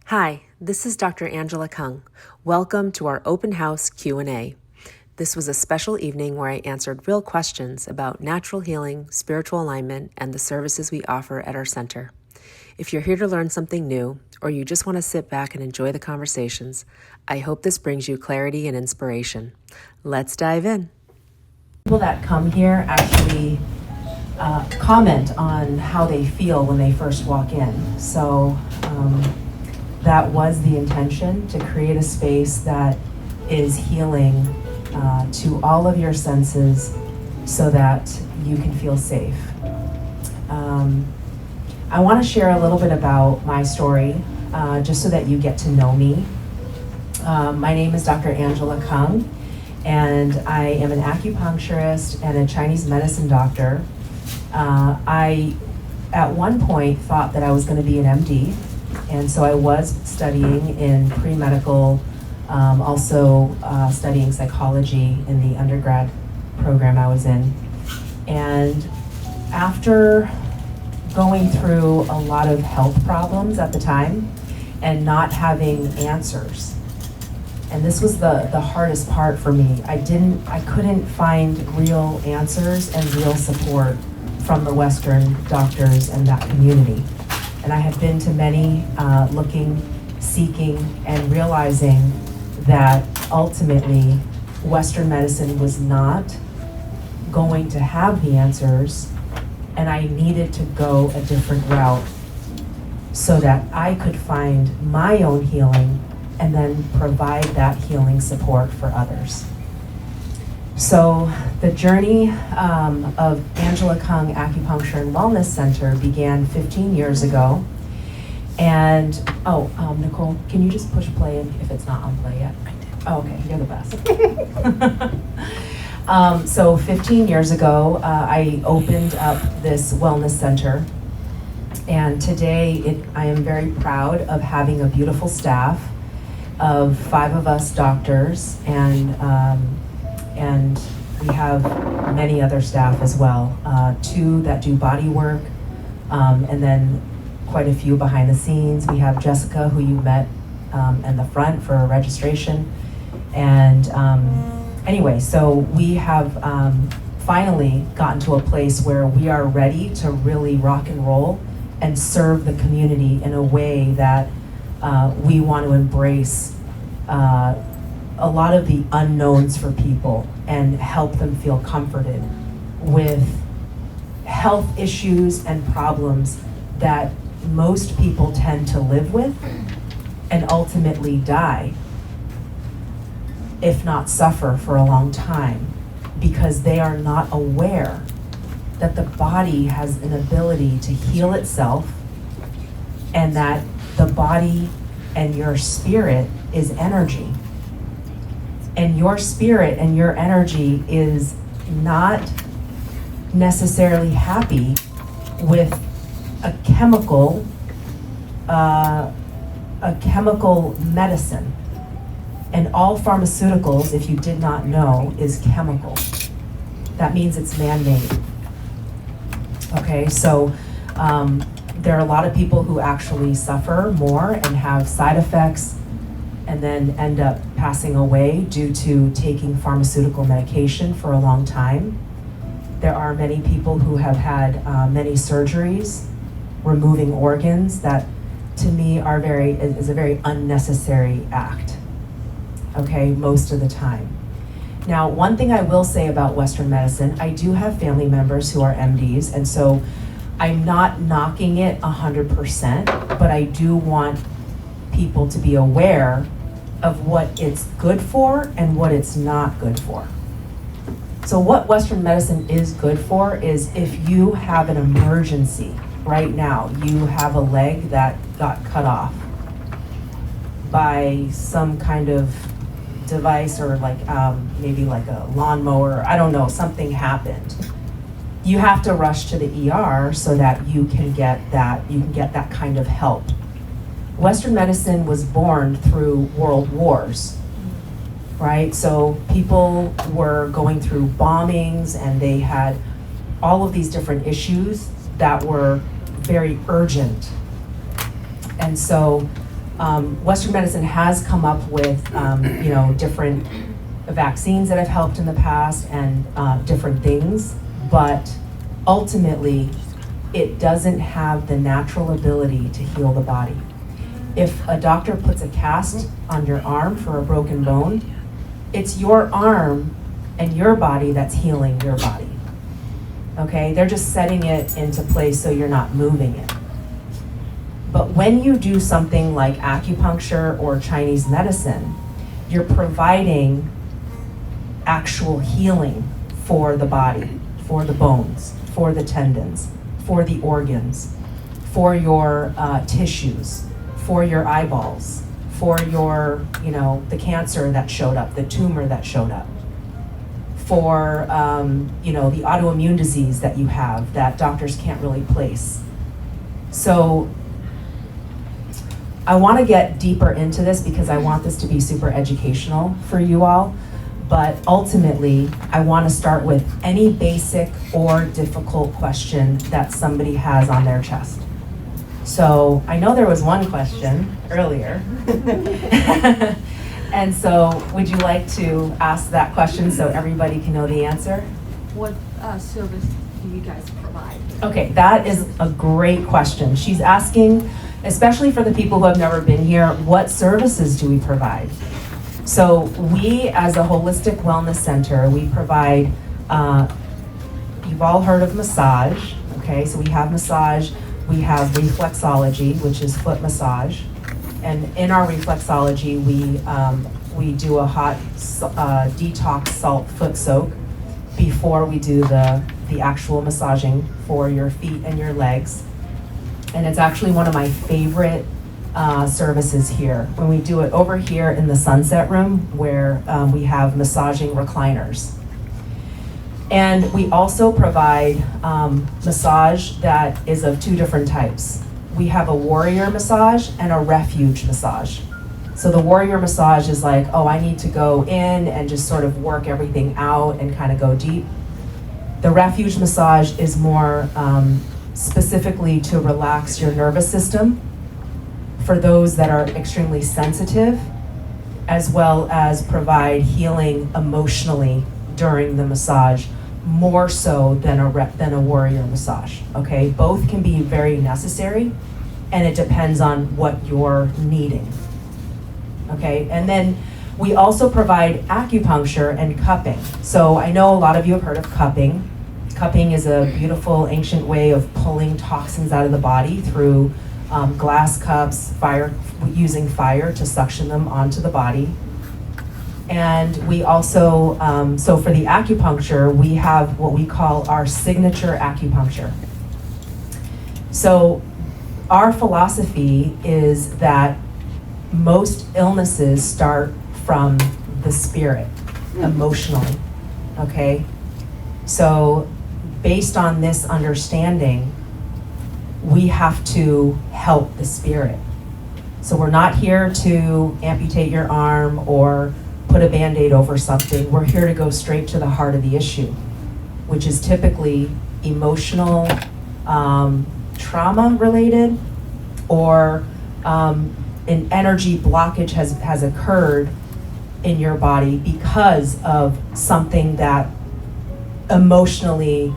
Hi, this is Dr. Angela Kung. Welcome to our open house Q&A. This was a special evening where I answered real questions about natural healing, spiritual alignment, and the services we offer at our center. If you're here to learn something new, or you just want to sit back and enjoy the conversations, I hope this brings you clarity and inspiration. Let's dive in. People that come here actually comment on how they feel when they first walk in. So that was the intention, to create a space that is healing to all of your senses so that you can feel safe. I want to share a little bit about my story, just so that you get to know me. My name is Dr. Angela Kung, and I am an acupuncturist and a Chinese medicine doctor. I, at one point, thought that I was going to be an MD, and so I was studying in pre-medical, also studying psychology in the undergrad program I was in. And after going through a lot of health problems at the time and not having answers, and this was the hardest part for me. I couldn't find real answers and real support from the Western doctors and that community. And I had been to many, looking, seeking, and realizing that ultimately Western medicine was not going to have the answers, and I needed to go a different route so that I could find my own healing and then provide that healing support for others. So the journey of Angela Kung Acupuncture and Wellness Center began 15 years ago. And, Nicole, can you just push play if it's not on play yet? I did. Oh, okay, you're the best. So 15 years ago, I opened up this wellness center. And today, I am very proud of having a beautiful staff of 5 of us doctors, and we have many other staff as well. 2 that do body work, and then quite a few behind the scenes. We have Jessica, who you met in the front for registration. And anyway, so we have finally gotten to a place where we are ready to really rock and roll and serve the community in a way that we want to embrace a lot of the unknowns for people and help them feel comforted with health issues and problems that most people tend to live with and ultimately die, if not suffer for a long time, because they are not aware that the body has an ability to heal itself, and that the body and your spirit is energy. And your spirit and your energy is not necessarily happy with a chemical medicine. And all pharmaceuticals, if you did not know, is chemical. That means it's man-made. Okay, so there are a lot of people who actually suffer more and have side effects and then end up passing away due to taking pharmaceutical medication for a long time. There are many people who have had many surgeries, removing organs that, to me, is a very unnecessary act, okay, most of the time. Now, one thing I will say about Western medicine, I do have family members who are MDs, and so I'm not knocking it 100%, but I do want people to be aware of what it's good for and what it's not good for. So what Western medicine is good for is if you have an emergency right now, you have a leg that got cut off by some kind of device, or like maybe like a lawnmower, I don't know, something happened. You have to rush to the ER so that you can get that kind of help. Western medicine was born through world wars, right? So people were going through bombings, and they had all of these different issues that were very urgent. And so Western medicine has come up with, different vaccines that have helped in the past and different things, but ultimately, it doesn't have the natural ability to heal the body. If a doctor puts a cast on your arm for a broken bone, it's your arm and your body that's healing your body. Okay, they're just setting it into place so you're not moving it. But when you do something like acupuncture or Chinese medicine, you're providing actual healing for the body, for the bones, for the tendons, for the organs, for your tissues, for your eyeballs, for your, the cancer that showed up, the tumor that showed up, for, the autoimmune disease that you have that doctors can't really place. So I want to get deeper into this because I want this to be super educational for you all. But ultimately, I want to start with any basic or difficult question that somebody has on their chest. So I know there was one question earlier. And so would you like to ask that question so everybody can know the answer? What service do you guys provide? Okay, that is a great question. She's asking, especially for the people who have never been here, what services do we provide? So we, as a holistic wellness center, we provide, you've all heard of massage, okay? So we have massage, we have reflexology, which is foot massage. And in our reflexology, we do a hot detox salt foot soak before we do the actual massaging for your feet and your legs. And it's actually one of my favorite services here when we do it over here in the sunset room where we have massaging recliners. And we also provide massage that is of two different types. We have a warrior massage and a refuge massage. So the warrior massage is like, oh, I need to go in and just sort of work everything out and kind of go deep. The refuge massage is more specifically to relax your nervous system for those that are extremely sensitive, as well as provide healing emotionally during the massage, more so than a warrior massage, okay? Both can be very necessary, and it depends on what you're needing, okay? And then we also provide acupuncture and cupping. So I know a lot of you have heard of cupping. Cupping is a beautiful ancient way of pulling toxins out of the body through glass cups, using fire to suction them onto the body. And we also, so for the acupuncture, we have what we call our signature acupuncture. So our philosophy is that most illnesses start from the spirit, emotionally, okay? So based on this understanding, we have to help the spirit. So we're not here to amputate your arm or put a Band-Aid over something. We're here to go straight to the heart of the issue, which is typically emotional, trauma related, or an energy blockage has occurred in your body because of something that emotionally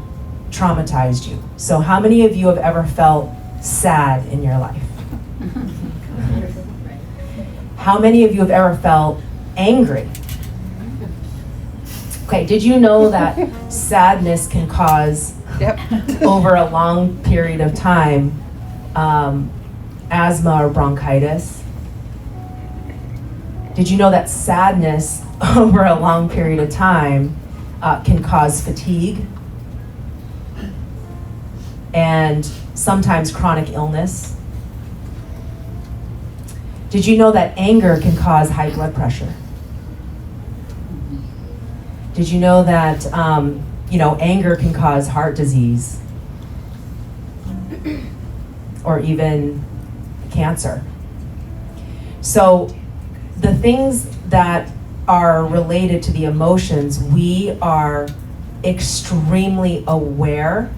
traumatized you. So how many of you have ever felt sad in your life? How many of you have ever felt angry? Okay, did you know that sadness can cause, over a long period of time, asthma or bronchitis? Did you know that sadness over a long period of time can cause fatigue and sometimes chronic illness? Did you know that anger can cause high blood pressure? Did you know that anger can cause heart disease or even cancer? So the things that are related to the emotions, we are extremely aware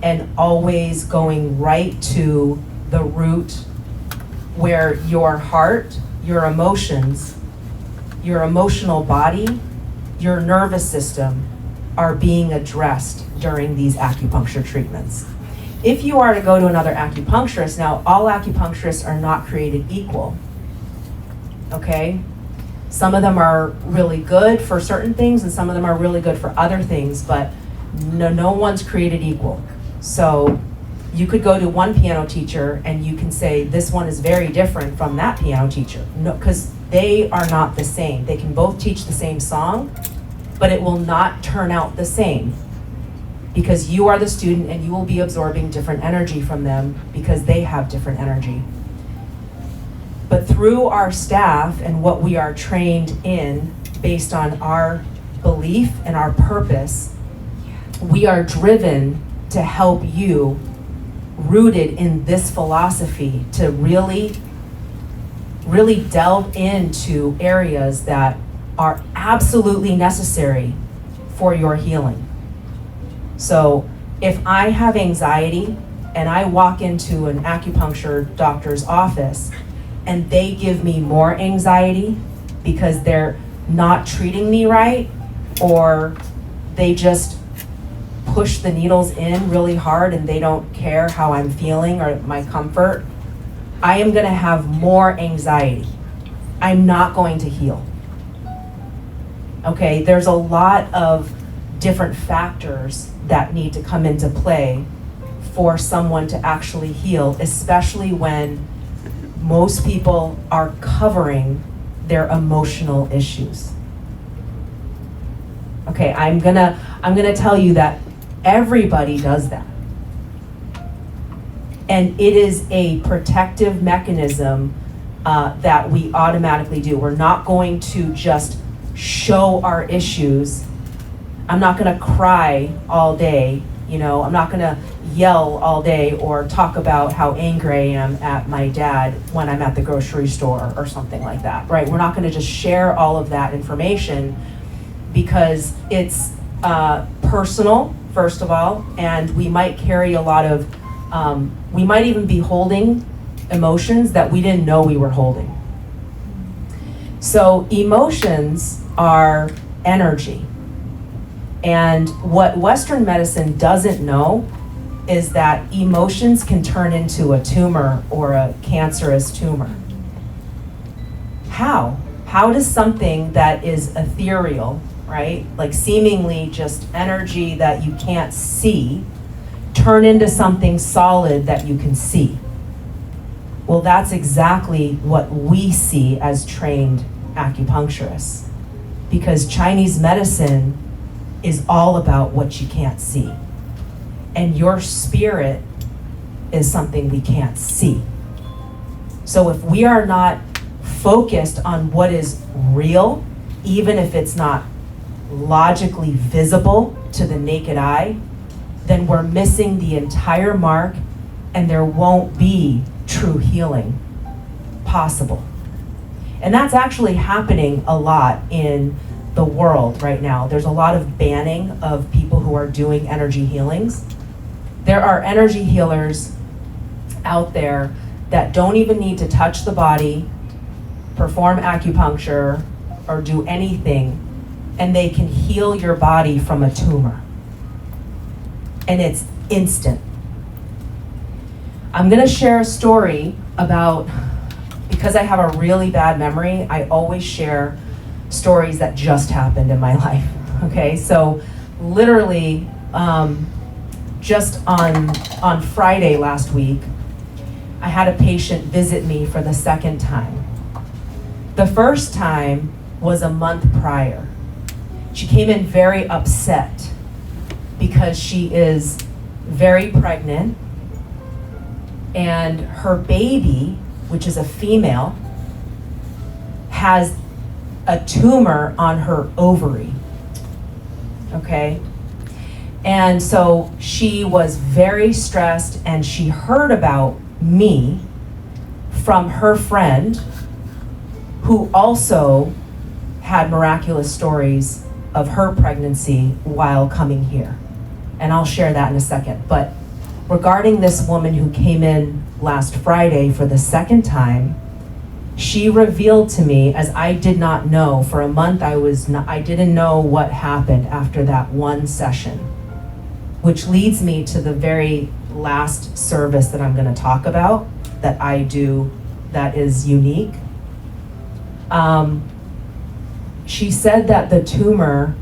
and always going right to the root where your heart, your emotions, your emotional body, your nervous system are being addressed during these acupuncture treatments. If you are to go to another acupuncturist, now all acupuncturists are not created equal, okay? Some of them are really good for certain things and some of them are really good for other things, but no one's created equal. So you could go to one piano teacher and you can say, this one is very different from that piano teacher. No, because they are not the same. They can both teach the same song, but it will not turn out the same because you are the student and you will be absorbing different energy from them because they have different energy. But through our staff and what we are trained in based on our belief and our purpose, we are driven to help you, rooted in this philosophy, to really delve into areas that are absolutely necessary for your healing. So if I have anxiety and I walk into an acupuncture doctor's office and they give me more anxiety because they're not treating me right, or they just push the needles in really hard and they don't care how I'm feeling or my comfort, I am gonna have more anxiety. I'm not going to heal. Okay, there's a lot of different factors that need to come into play for someone to actually heal, especially when most people are covering their emotional issues. Okay, I'm gonna tell you that everybody does that. And it is a protective mechanism that we automatically do. We're not going to just show our issues. I'm not gonna cry all day, I'm not gonna yell all day or talk about how angry I am at my dad when I'm at the grocery store or something like that, right? We're not gonna just share all of that information because it's personal, first of all, and we might carry a lot of, we might even be holding emotions that we didn't know we were holding. So emotions are energy. And what Western medicine doesn't know is that emotions can turn into a tumor or a cancerous tumor. How? How does something that is ethereal, right, like seemingly just energy that you can't see, turn into something solid that you can see? Well, that's exactly what we see as trained acupuncturists, because Chinese medicine is all about what you can't see. And your spirit is something we can't see. So if we are not focused on what is real, even if it's not logically visible to the naked eye, then we're missing the entire mark and there won't be true healing possible. And that's actually happening a lot in the world right now. There's a lot of banning of people who are doing energy healings. There are energy healers out there that don't even need to touch the body, perform acupuncture, or do anything, and they can heal your body from a tumor. And it's instant. I'm gonna share a story about, because I have a really bad memory, I always share stories that just happened in my life, okay? So literally, just on Friday last week, I had a patient visit me for the second time. The first time was a month prior. She came in very upset because she is very pregnant and her baby, which is a female, has a tumor on her ovary, okay? And so she was very stressed and she heard about me from her friend who also had miraculous stories of her pregnancy while coming here. And I'll share that in a second. But regarding this woman who came in last Friday for the second time, she revealed to me, as I did not know, for a month I didn't know what happened after that one session, which leads me to the very last service that I'm gonna talk about, that I do, that is unique. She said that the tumor,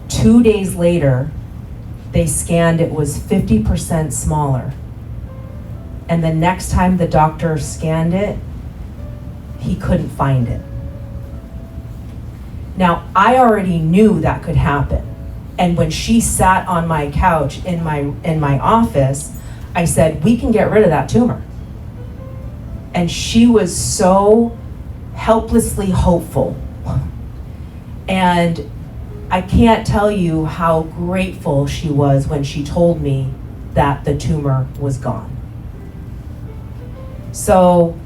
2 days later, they scanned, it was 50% smaller. And the next time the doctor scanned it, he couldn't find it. Now, I already knew that could happen. And when she sat on my couch in my office, I said, we can get rid of that tumor. And she was so helplessly hopeful. And I can't tell you how grateful she was when she told me that the tumor was gone. So,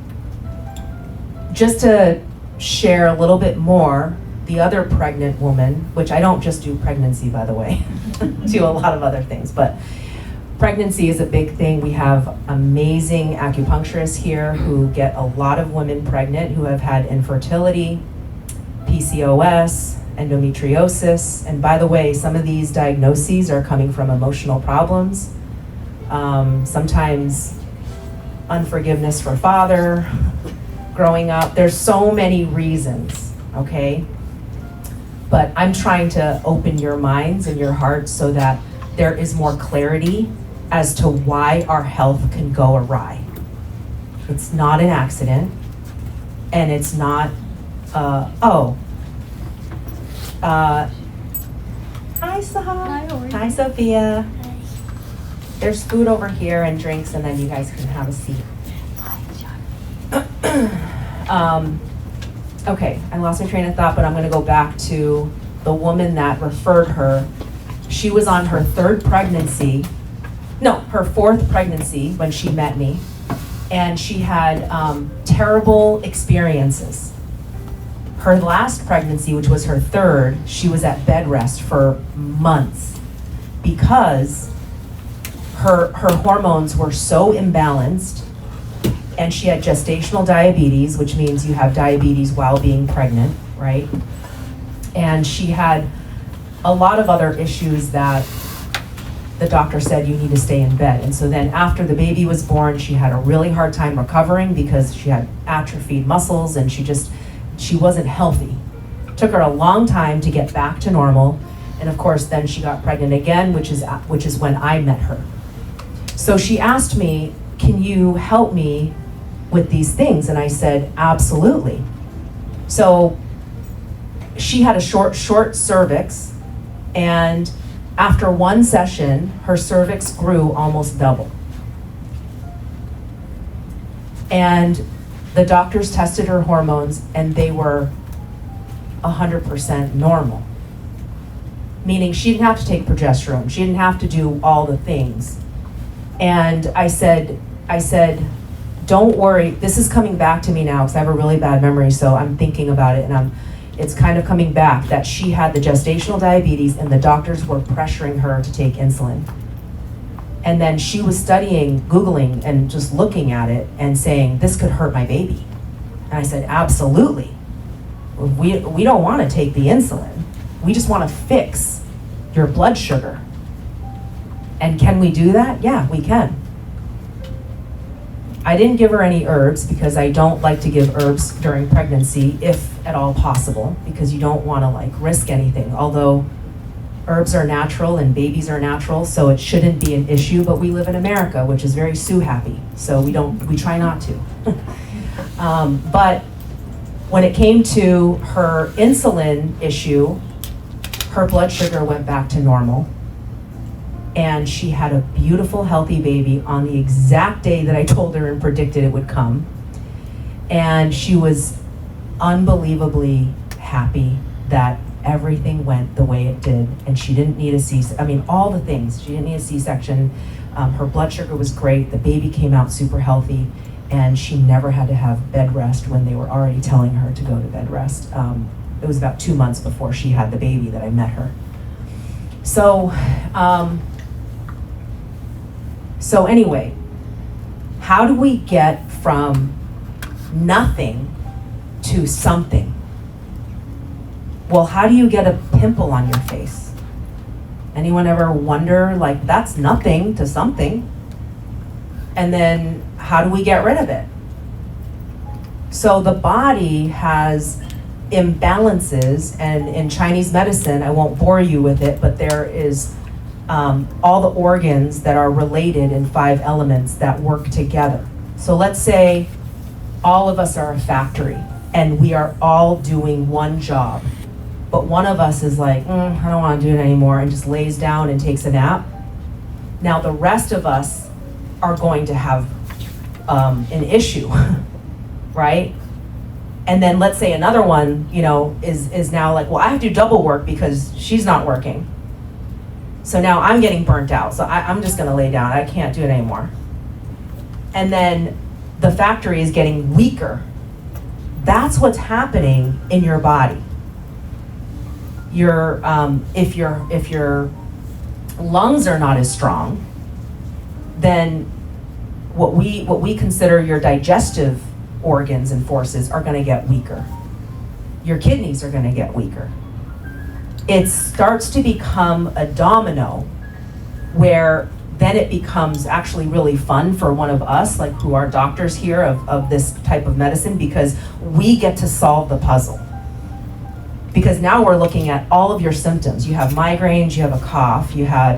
just to share a little bit more, the other pregnant woman, which I don't just do pregnancy, by the way, do a lot of other things, but pregnancy is a big thing. We have amazing acupuncturists here who get a lot of women pregnant who have had infertility, PCOS, endometriosis, and by the way, some of these diagnoses are coming from emotional problems, sometimes unforgiveness for father, growing up. There's so many reasons, okay? But I'm trying to open your minds and your hearts so that there is more clarity as to why our health can go awry. It's not an accident, and it's not, hi Sahar. Hi, how are you? Hi Sophia. There's food over here and drinks, and then you guys can have a seat. Okay, I lost my train of thought, but I'm gonna go back to the woman that referred her. She was on her her fourth pregnancy when she met me, and she had terrible experiences. Her last pregnancy, which was her third, she was at bed rest for months because her hormones were so imbalanced. And she had gestational diabetes, which means you have diabetes while being pregnant, right? And she had a lot of other issues that the doctor said you need to stay in bed. And so then after the baby was born, she had a really hard time recovering because she had atrophied muscles and she wasn't healthy. It took her a long time to get back to normal. And of course, then she got pregnant again, which is when I met her. So she asked me, can you help me with these things? And I said, absolutely. So she had a short cervix, and after one session, her cervix grew almost double. And the doctors tested her hormones, and they were 100% normal. Meaning she didn't have to take progesterone. She didn't have to do all the things. And I said, don't worry, this is coming back to me now because I have a really bad memory, so I'm thinking about it, and it's kind of coming back that she had the gestational diabetes and the doctors were pressuring her to take insulin. And then she was Googling and just looking at it and saying, this could hurt my baby. And I said, absolutely. We don't want to take the insulin. We just want to fix your blood sugar. And can we do that? Yeah, we can. I didn't give her any herbs because I don't like to give herbs during pregnancy, if at all possible, because you don't want to risk anything. Although herbs are natural and babies are natural, so it shouldn't be an issue, but we live in America, which is very Sue happy, so we try not to. But when it came to her insulin issue, her blood sugar went back to normal. And she had a beautiful, healthy baby on the exact day that I told her and predicted it would come. And she was unbelievably happy that everything went the way it did. And she didn't need all the things. She didn't need a C-section. Her blood sugar was great. The baby came out super healthy. And she never had to have bed rest when they were already telling her to go to bed rest. It was about 2 months before she had the baby that I met her. So, So anyway, how do we get from nothing to something? Well, how do you get a pimple on your face? Anyone ever wonder, like, that's nothing to something? And then how do we get rid of it? So the body has imbalances, and in Chinese medicine, I won't bore you with it, but there is all the organs that are related in 5 elements that work together. So let's say all of us are a factory and we are all doing one job, but one of us is like, I don't want to do it anymore, and just lays down and takes a nap. Now the rest of us are going to have an issue, right? And then let's say another one, is now like, well, I have to do double work because she's not working. So now I'm getting burnt out. So I'm just gonna lay down. I can't do it anymore. And then the factory is getting weaker. That's what's happening in your body. If your lungs are not as strong, then what we consider your digestive organs and forces are going to get weaker. Your kidneys are going to get weaker. It starts to become a domino, where then it becomes actually really fun for one of us, like who are doctors here of this type of medicine, because we get to solve the puzzle. Because now we're looking at all of your symptoms. You have migraines, you have a cough, you had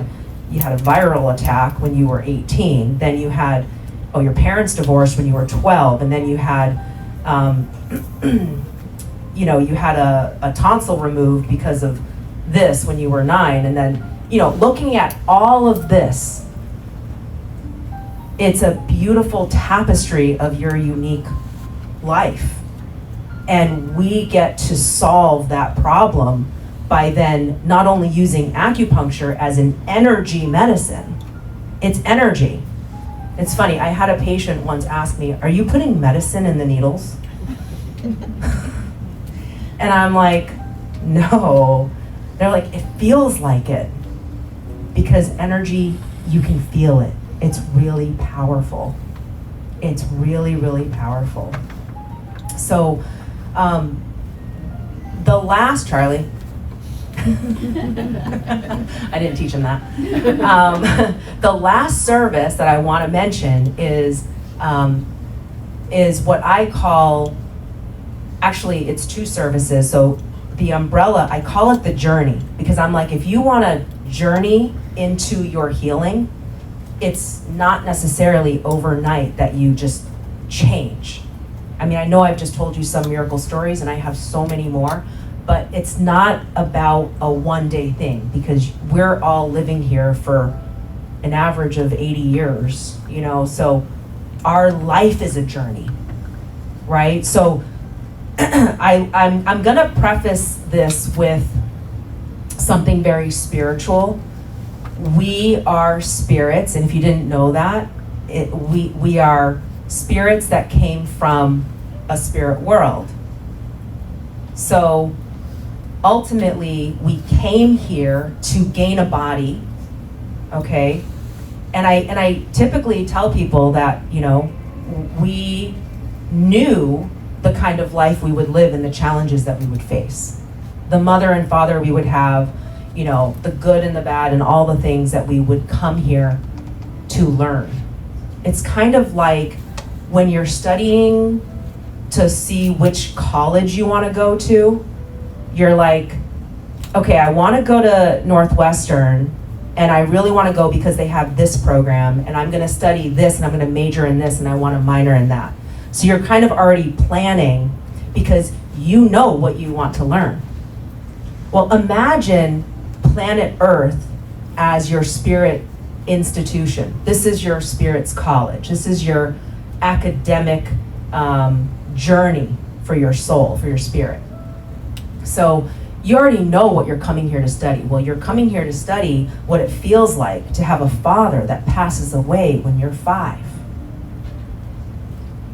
a viral attack when you were 18, then you had, your parents divorced when you were 12, and then you had, you had a tonsil removed because of this when you were 9, and then, looking at all of this, it's a beautiful tapestry of your unique life. And we get to solve that problem by then not only using acupuncture as an energy medicine. It's energy. It's funny, I had a patient once ask me, are you putting medicine in the needles? And I'm like, no. They're like, it feels like it. Because energy, you can feel it. It's really powerful. It's really, really powerful. So, the last, Charlie, I didn't teach him that. The last service that I want to mention is what I call, actually it's 2 services. So the umbrella, I call it the journey, because I'm like, if you want to journey into your healing, it's not necessarily overnight that you just change. I mean, I know I've just told you some miracle stories, and I have so many more, but it's not about a one-day thing, because we're all living here for an average of 80 years, so our life is a journey, right? So I'm gonna preface this with something very spiritual. We are spirits, and if you didn't know that, we are spirits that came from a spirit world. So ultimately, we came here to gain a body, okay? And I typically tell people that, we knew the kind of life we would live and the challenges that we would face. The mother and father we would have, the good and the bad and all the things that we would come here to learn. It's kind of like when you're studying to see which college you want to go to, you're like, okay, I want to go to Northwestern, and I really want to go because they have this program, and I'm going to study this, and I'm going to major in this, and I want to minor in that. So you're kind of already planning because you know what you want to learn. Well, imagine planet Earth as your spirit institution. This is your spirit's college. This is your academic journey for your soul, for your spirit. So you already know what you're coming here to study. Well, you're coming here to study what it feels like to have a father that passes away when you're 5.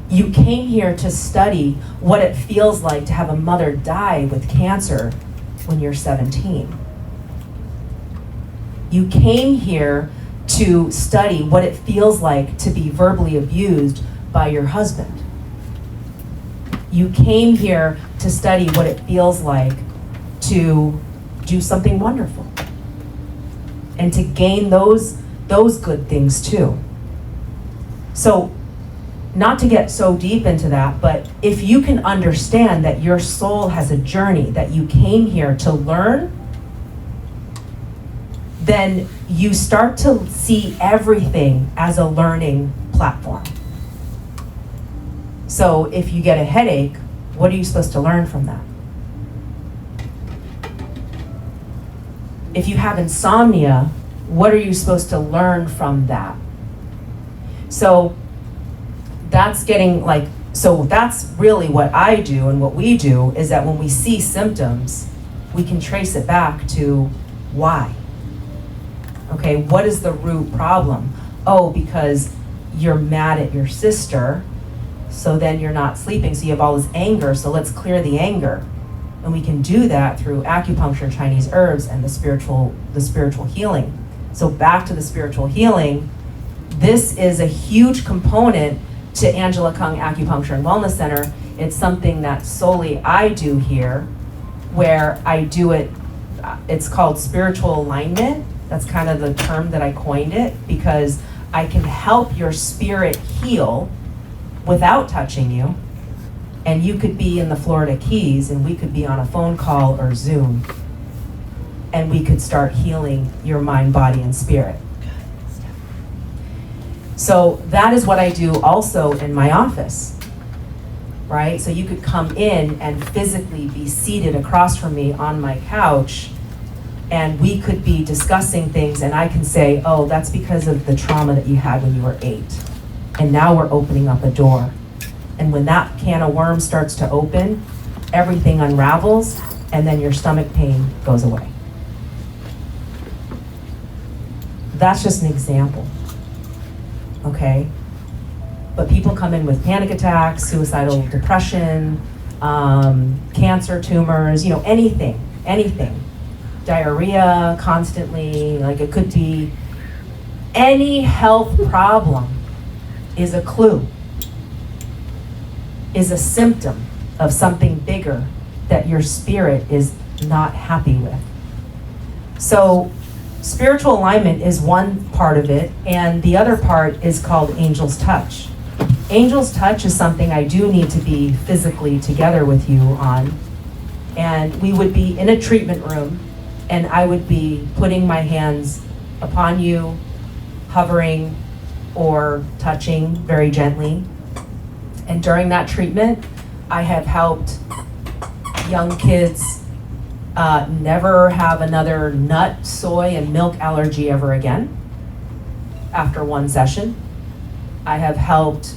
You came here to study what it feels like to have a mother die with cancer when you're 17. You came here to study what it feels like to be verbally abused by your husband. You came here to study what it feels like to do something wonderful and to gain those good things too. So, not to get so deep into that, but if you can understand that your soul has a journey that you came here to learn, then you start to see everything as a learning platform. So if you get a headache, what are you supposed to learn from that? If you have insomnia, what are you supposed to learn from that? So that's really what I do and what we do, is that when we see symptoms, we can trace it back to why. Okay, what is the root problem? Oh, because you're mad at your sister, so then you're not sleeping, so you have all this anger, so let's clear the anger. And we can do that through acupuncture, Chinese herbs, and the spiritual healing. So back to the spiritual healing, this is a huge component to Angela Kung Acupuncture and Wellness Center. It's something that solely I do here, where I do it, it's called spiritual alignment. That's kind of the term that I coined it, because I can help your spirit heal without touching you. And you could be in the Florida Keys and we could be on a phone call or Zoom, and we could start healing your mind, body, and spirit. So that is what I do also in my office, right? So you could come in and physically be seated across from me on my couch, and we could be discussing things, and I can say, oh, that's because of the trauma that you had when you were 8. And now we're opening up a door. And when that can of worms starts to open, everything unravels, and then your stomach pain goes away. That's just an example, okay? But people come in with panic attacks, suicidal depression, cancer, tumors, anything. Diarrhea constantly, like it could be any health problem is a clue, is a symptom of something bigger that your spirit is not happy with. So spiritual alignment is one part of it, and the other part is called Angel's Touch. Angel's Touch is something I do need to be physically together with you on, and we would be in a treatment room, and I would be putting my hands upon you, hovering or touching very gently. And during that treatment, I have helped young kids never have another nut, soy, and milk allergy ever again after one session. I have helped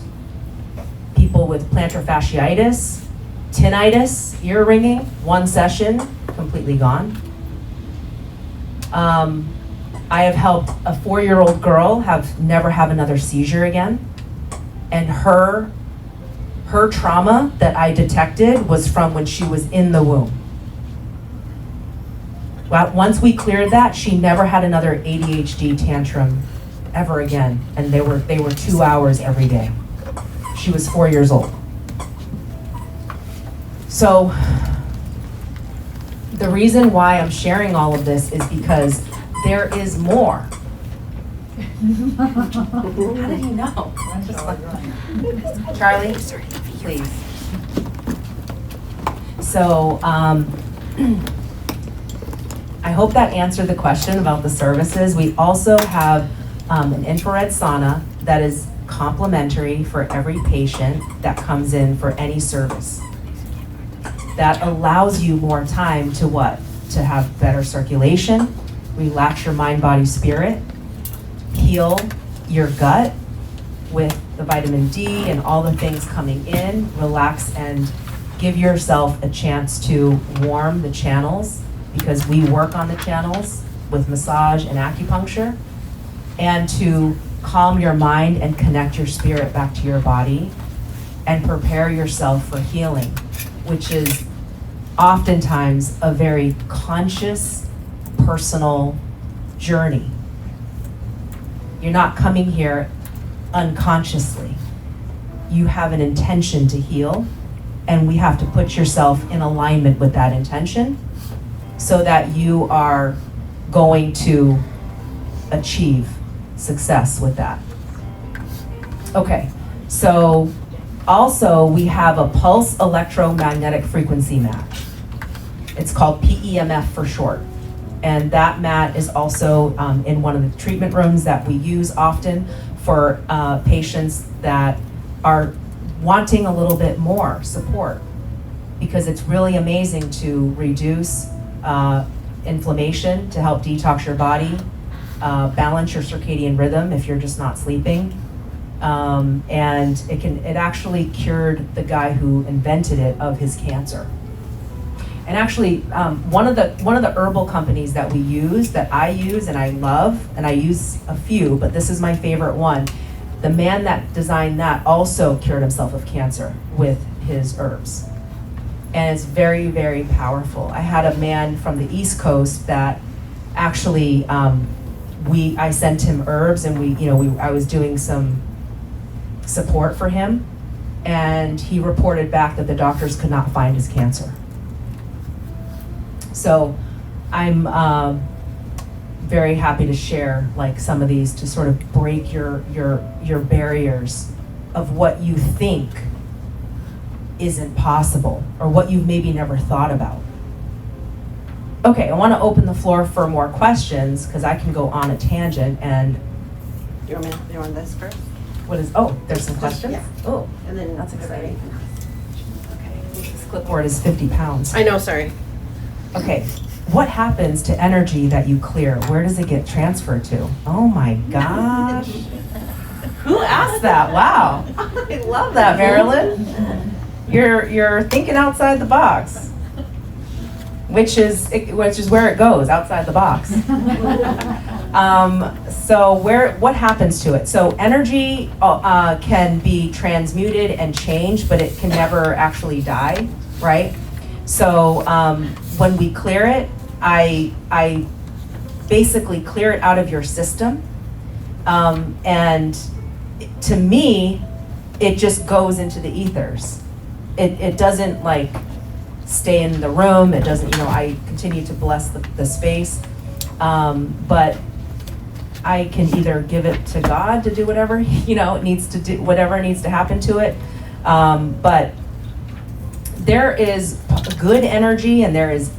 people with plantar fasciitis, tinnitus, ear ringing, one session, completely gone. I have helped a 4-year-old girl never have another seizure again. And her trauma that I detected was from when she was in the womb. Well, once we cleared that, she never had another ADHD tantrum ever again. And they were 2 hours every day. She was 4 years old. So the reason why I'm sharing all of this is because there is more. How did he know? Charlie, please. So I hope that answered the question about the services. We also have an infrared sauna that is complimentary for every patient that comes in for any service. That allows you more time to what? To have better circulation, relax your mind, body, spirit, heal your gut with the vitamin D and all the things coming in, relax and give yourself a chance to warm the channels, because we work on the channels with massage and acupuncture, and to calm your mind and connect your spirit back to your body and prepare yourself for healing, which is oftentimes a very conscious, personal journey. You're not coming here unconsciously. You have an intention to heal, and we have to put yourself in alignment with that intention so that you are going to achieve success with that. Okay, so also we have a pulse electromagnetic frequency mat. It's called PEMF for short. And that mat is also in one of the treatment rooms that we use often for patients that are wanting a little bit more support, because it's really amazing to reduce inflammation, to help detox your body, balance your circadian rhythm if you're just not sleeping. And it actually cured the guy who invented it of his cancer. And actually, one of the herbal companies that we use, that I use and I love, and I use a few, but this is my favorite one. The man that designed that also cured himself of cancer with his herbs. And it's very, very powerful. I had a man from the East Coast that actually, I sent him herbs, and I was doing some support for him, and he reported back that the doctors could not find his cancer. So I'm very happy to share like some of these to sort of break your barriers of what you think isn't possible or what you've maybe never thought about. Okay, I want to open the floor for more questions because I can go on a tangent. And You want this first? There's some questions? Yeah. Oh, And then that's exciting. Okay. This clipboard is 50 pounds. I know, sorry. Okay, what happens to energy that you clear? Where does it get transferred to? Oh my gosh. Who asked that? Wow. I love that, Marilyn. You're thinking outside the box. Which is where it goes, outside the box. So what happens to it? So energy can be transmuted and changed, but it can never actually die, right? So when we clear it, I basically clear it out of your system. And to me, it just goes into the ethers. It doesn't like stay in the room. It doesn't, I continue to bless the space. But I can either give it to God to do whatever, it needs to do, whatever needs to happen to it. But there is good energy and there is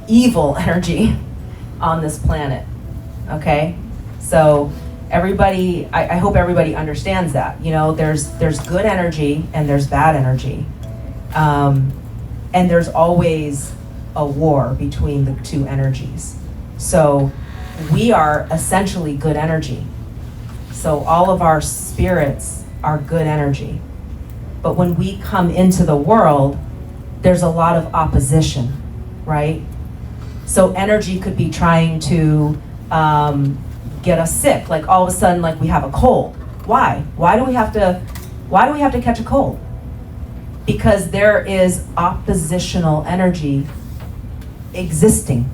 evil energy on this planet, okay? So everybody, I hope everybody understands that. There's good energy and there's bad energy. And there's always a war between the two energies. So we are essentially good energy. So all of our spirits are good energy. But when we come into the world, there's a lot of opposition, right? So energy could be trying to get us sick. Like all of a sudden, like we have a cold. Why? Why do we have to catch a cold? Because there is oppositional energy existing.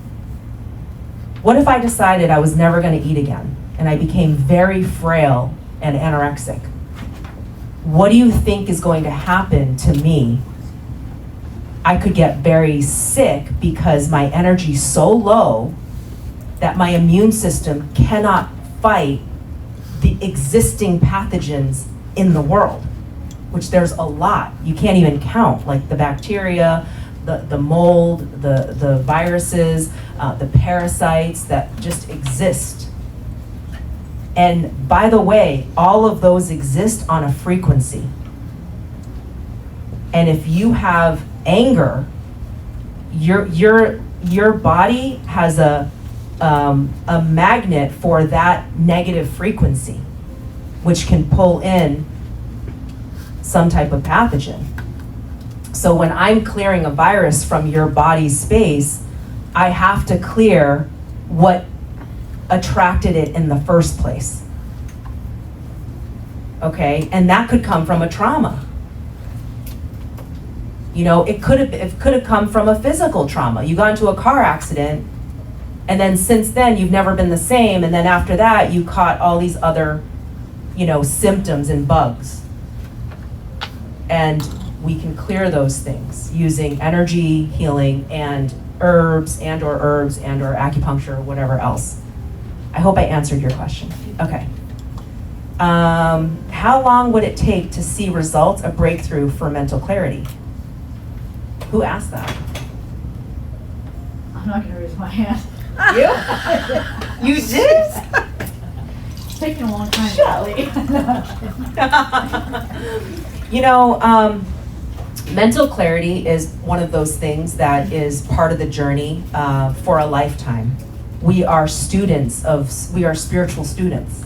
What if I decided I was never going to eat again and I became very frail and anorexic? What do you think is going to happen to me? I could get very sick because my energy's so low that my immune system cannot fight the existing pathogens in the world, which there's a lot. You can't even count, like the bacteria, the mold, the viruses, the parasites that just exist. And by the way, all of those exist on a frequency. And if you have anger, your body has a magnet for that negative frequency, which can pull in some type of pathogen. So when I'm clearing a virus from your body's space, I have to clear what attracted it in the first place. Okay, and that could come from a trauma. It could have come from a physical trauma. You got into a car accident And then since then, you've never been the same. And then after that, you caught all these other, symptoms and bugs. And we can clear those things using energy healing and herbs or acupuncture or whatever else. I hope I answered your question. Okay. How long would it take to see results, a breakthrough for mental clarity? Who asked that? I'm not gonna raise my hand. You? You did? It's taking a long time, Shelly. Mental clarity is one of those things that is part of the journey for a lifetime. We are spiritual students.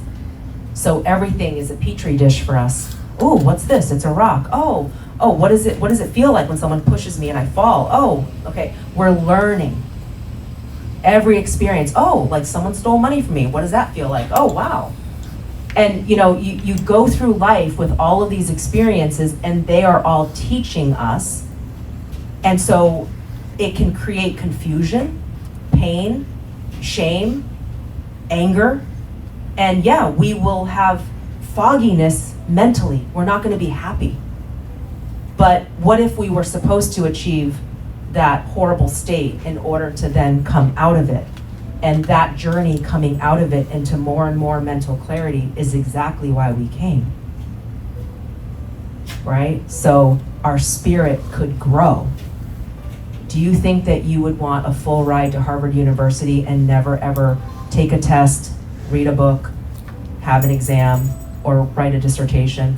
So everything is a petri dish for us. Oh, what's this? It's a rock. Oh, what does it feel like when someone pushes me and I fall? Oh, okay. We're learning. Every experience. Oh, like someone stole money from me. What does that feel like? Oh, wow. And you go through life with all of these experiences, and they are all teaching us. And so it can create confusion, pain, shame, anger. And yeah, we will have fogginess mentally. We're not going to be happy. But what if we were supposed to achieve that horrible state in order to then come out of it? And that journey coming out of it into more and more mental clarity is exactly why we came. Right? So our spirit could grow. Do you think that you would want a full ride to Harvard University and never ever take a test, read a book, have an exam, or write a dissertation?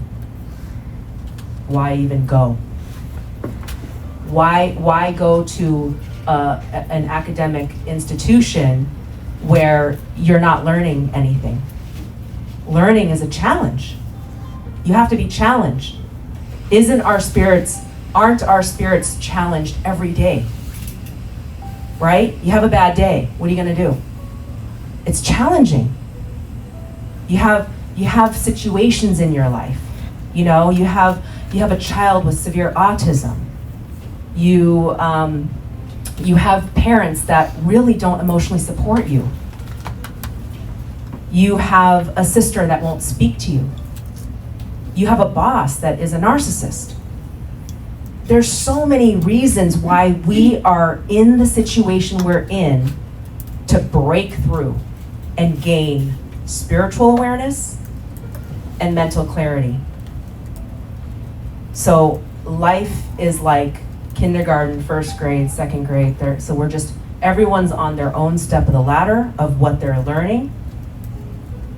Why even go? Why go to an academic institution where you're not learning anything? Learning is a challenge. You have to be challenged. Aren't our spirits challenged every day? Right? You have a bad day. What are you going to do? It's challenging. You have situations in your life. You have a child with severe autism. You have parents that really don't emotionally support you. You have a sister that won't speak to you. You have a boss that is a narcissist. There's so many reasons why we are in the situation we're in to break through and gain spiritual awareness and mental clarity. So life is like kindergarten, first grade, second grade, third. So everyone's on their own step of the ladder of what they're learning.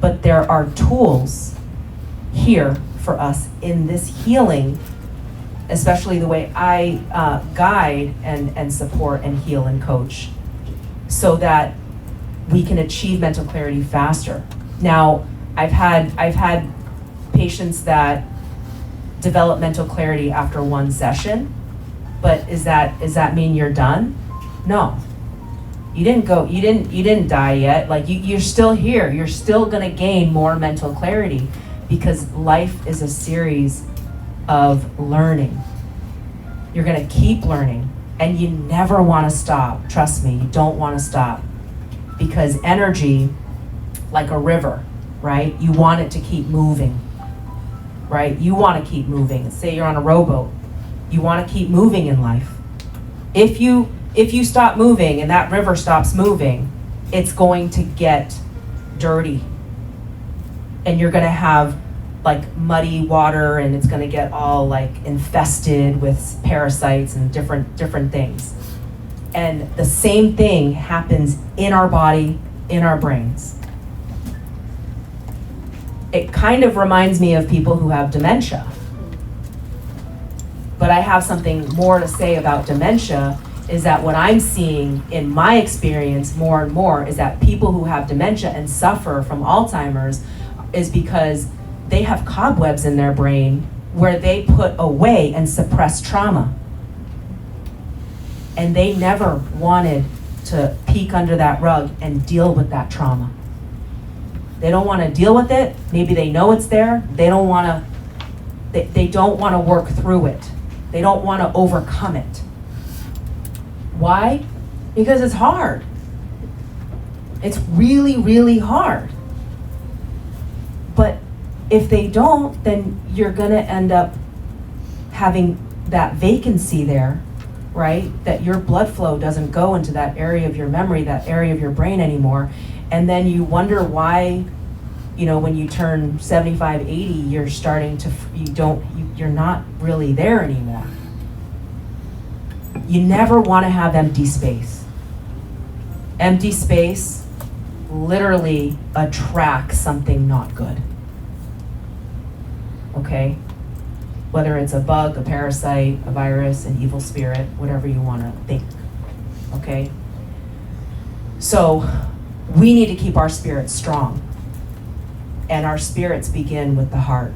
But there are tools here for us in this healing, especially the way I guide and support and heal and coach, so that we can achieve mental clarity faster. Now, I've had patients that develop mental clarity after one session, but does that mean you're done? No. You didn't die yet. Like you're still here. You're still gonna gain more mental clarity, because life is a series of learning. You're gonna keep learning, and you never wanna stop. Trust me, you don't wanna stop. Because energy, like a river, right? You want it to keep moving, right? You wanna keep moving. Say you're on a rowboat. You wanna keep moving in life. If you stop moving and that river stops moving, it's going to get dirty. And you're gonna have like muddy water, and it's gonna get all like infested with parasites and different things. And the same thing happens in our body, in our brains. It kind of reminds me of people who have dementia. But I have something more to say about dementia, is that what I'm seeing in my experience more and more is that people who have dementia and suffer from Alzheimer's is because they have cobwebs in their brain where they put away and suppress trauma. And they never wanted to peek under that rug and deal with that trauma. They don't want to deal with it. Maybe they know it's there. They don't want to work through it. They don't want to overcome it. Why? Because it's hard. It's really, really hard. But if they don't, then you're gonna end up having that vacancy there, right? That your blood flow doesn't go into that area of your memory, that area of your brain anymore. And then you wonder why, you know, when you turn 75, 80, you're starting to, you're not really there anymore. You never wanna have empty space. Empty space literally attracts something not good. Okay? Whether it's a bug, a parasite, a virus, an evil spirit, whatever you want to think. Okay? So, we need to keep our spirits strong. And our spirits begin with the heart.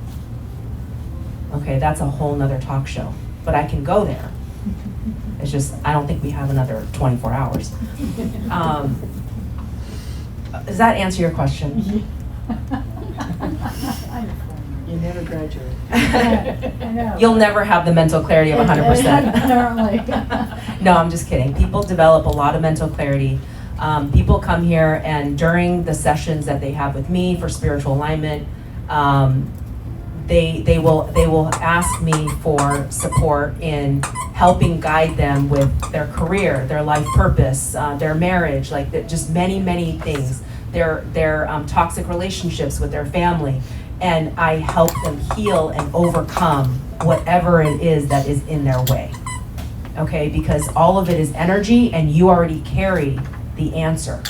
Okay, that's a whole nother talk show. But I can go there. It's just, I don't think we have another 24 hours. Does that answer your question? You never graduate. I know. You'll never have the mental clarity of 100%. Apparently. No, I'm just kidding. People develop a lot of mental clarity. People come here, and during the sessions that they have with me for spiritual alignment, they will ask me for support in helping guide them with their career, their life purpose, their marriage, like just many things. Their toxic relationships with their family. And I help them heal and overcome whatever it is that is in their way. Okay, because all of it is energy, and you already carry the answer.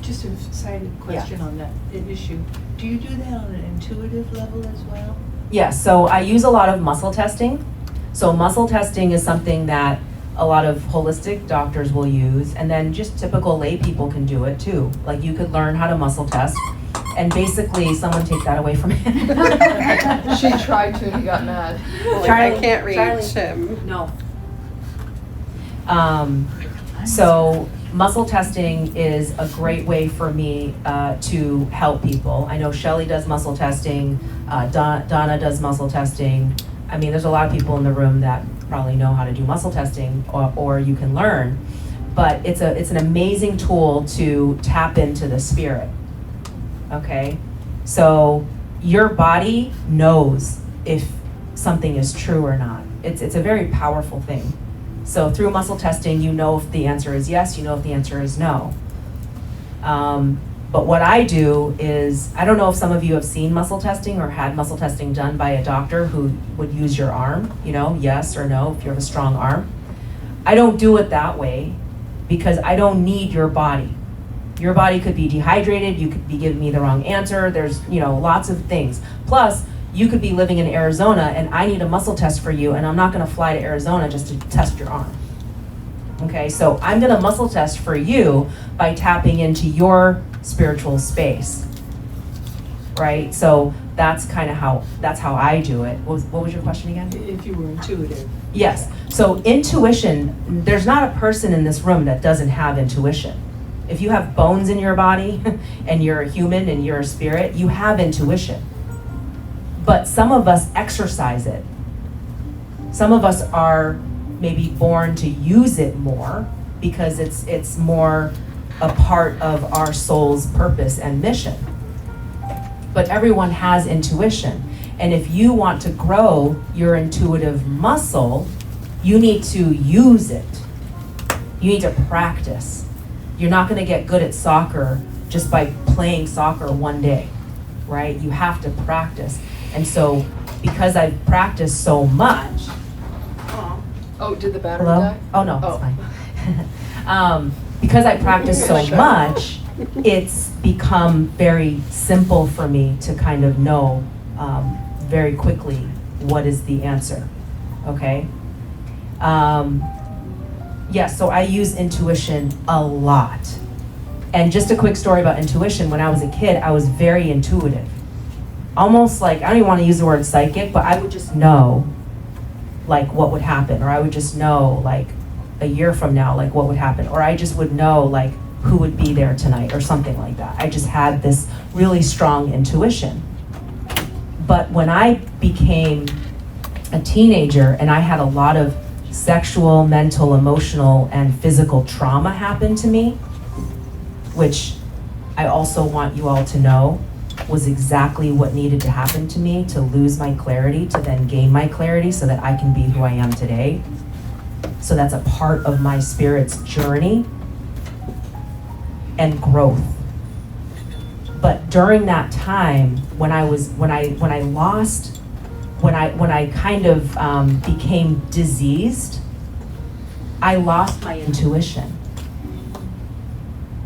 Just a side question on that issue. Do you do that on an intuitive level as well? Yes, so I use a lot of muscle testing. So muscle testing is something that a lot of holistic doctors will use, and then just typical lay people can do it too. Like, you could learn how to muscle test, and basically someone take that away from him. She tried to, he got mad. I can't reach Charlie. him. No. So muscle testing is a great way for me to help people. I know Shelly does muscle testing, Donna does muscle testing. I mean, there's a lot of people in the room that probably know how to do muscle testing, or you can learn. But it's an amazing tool to tap into the spirit. Okay? So your body knows if something is true or not. It's a very powerful thing. So through muscle testing, you know if the answer is yes, you know if the answer is no. But what I do is, I don't know if some of you have seen muscle testing or had muscle testing done by a doctor who would use your arm, you know, yes or no, if you have a strong arm. I don't do it that way because I don't need your body. Your body could be dehydrated, you could be giving me the wrong answer, there's, you know, lots of things. Plus, you could be living in Arizona and I need a muscle test for you, and I'm not gonna fly to Arizona just to test your arm. Okay, so I'm gonna muscle test for you by tapping into your spiritual space, right? So that's kind of how I do it. What was your question again? If you were intuitive. Yes, so intuition, there's not a person in this room that doesn't have intuition. If you have bones in your body and you're a human and you're a spirit, you have intuition. But some of us exercise it. Some of us are maybe born to use it more because it's more a part of our soul's purpose and mission. But everyone has intuition. And if you want to grow your intuitive muscle, you need to use it. You need to practice. You're not going to get good at soccer just by playing soccer one day, right? You have to practice. And so, because I've practiced so much. Oh, did the battery Hello? die? Oh, no, it's fine. Because I practice so much, it's become very simple for me to kind of know very quickly what is the answer, okay? Yes, so I use intuition a lot. And just a quick story about intuition, when I was a kid, I was very intuitive. Almost like, I don't even want to use the word psychic, but I would just know like what would happen, or I would just know like a year from now, like what would happen, or I just would know like who would be there tonight or something like that. I just had this really strong intuition. But when I became a teenager and I had a lot of sexual, mental, emotional, and physical trauma happened to me, which I also want you all to know was exactly what needed to happen to me to lose my clarity, to then gain my clarity so that I can be who I am today. So that's a part of my spirit's journey and growth. But during that time, when I kind of became diseased, I lost my intuition.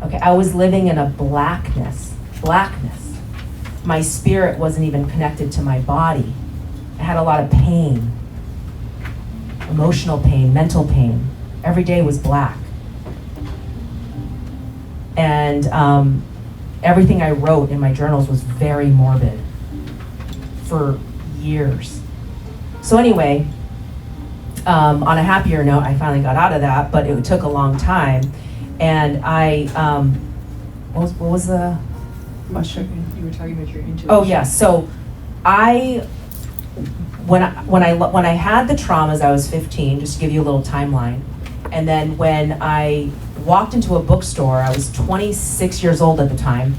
Okay, I was living in a blackness. My spirit wasn't even connected to my body. I had a lot of pain, emotional pain, mental pain. Every day was black. And everything I wrote in my journals was very morbid for years. So anyway, on a happier note, I finally got out of that, but it took a long time. And I, what was the question? You were talking about your intuition. Oh yeah, so when I had the traumas, I was 15, just to give you a little timeline. And then when I walked into a bookstore, I was 26 years old at the time,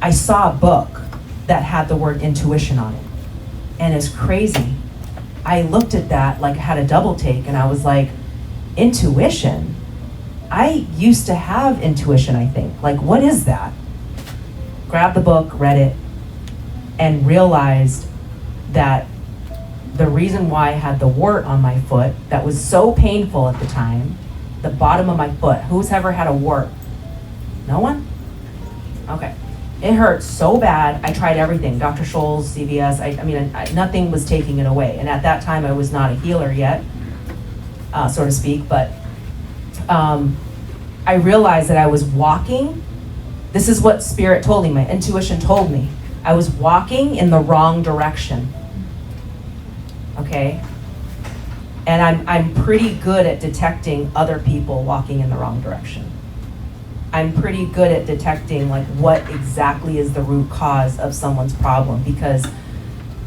I saw a book that had the word intuition on it. And it's crazy. I looked at that like I had a double take, and I was like, intuition? I used to have intuition, I think. Like, what is that? Grabbed the book, read it, and realized that the reason why I had the wart on my foot that was so painful at the time, the bottom of my foot. Who's ever had a wart? No one? Okay. It hurt so bad. I tried everything. Dr. Scholl's, CVS. Nothing was taking it away. And at that time, I was not a healer yet, so to speak. But I realized that I was walking. This is what spirit told me. My intuition told me. I was walking in the wrong direction. Okay? And I'm pretty good at detecting other people walking in the wrong direction. I'm pretty good at detecting like what exactly is the root cause of someone's problem, because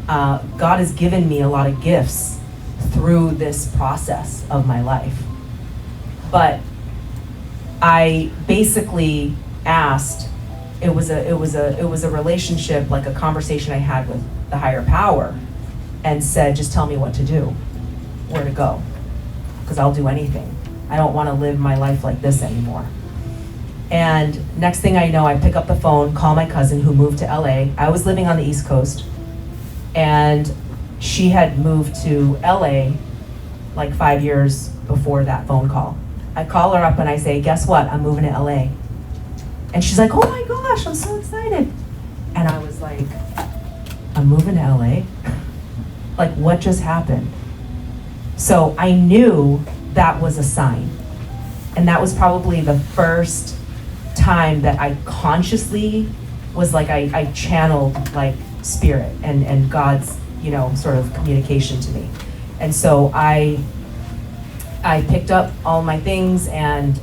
God has given me a lot of gifts through this process of my life. But I basically asked, it was a relationship, like a conversation I had with the higher power, and said, just tell me what to do, where to go, because I'll do anything. I don't want to live my life like this anymore. And next thing I know, I pick up the phone, call my cousin who moved to LA. I was living on the East Coast, and she had moved to LA like 5 years before that phone call. I call her up and I say, guess what? I'm moving to LA. And she's like, oh my gosh, I'm so excited. And I was like, I'm moving to LA? Like, what just happened? So I knew that was a sign. And that was probably the first time that I consciously was like, I channeled like spirit and God's, sort of communication to me. And so I picked up all my things and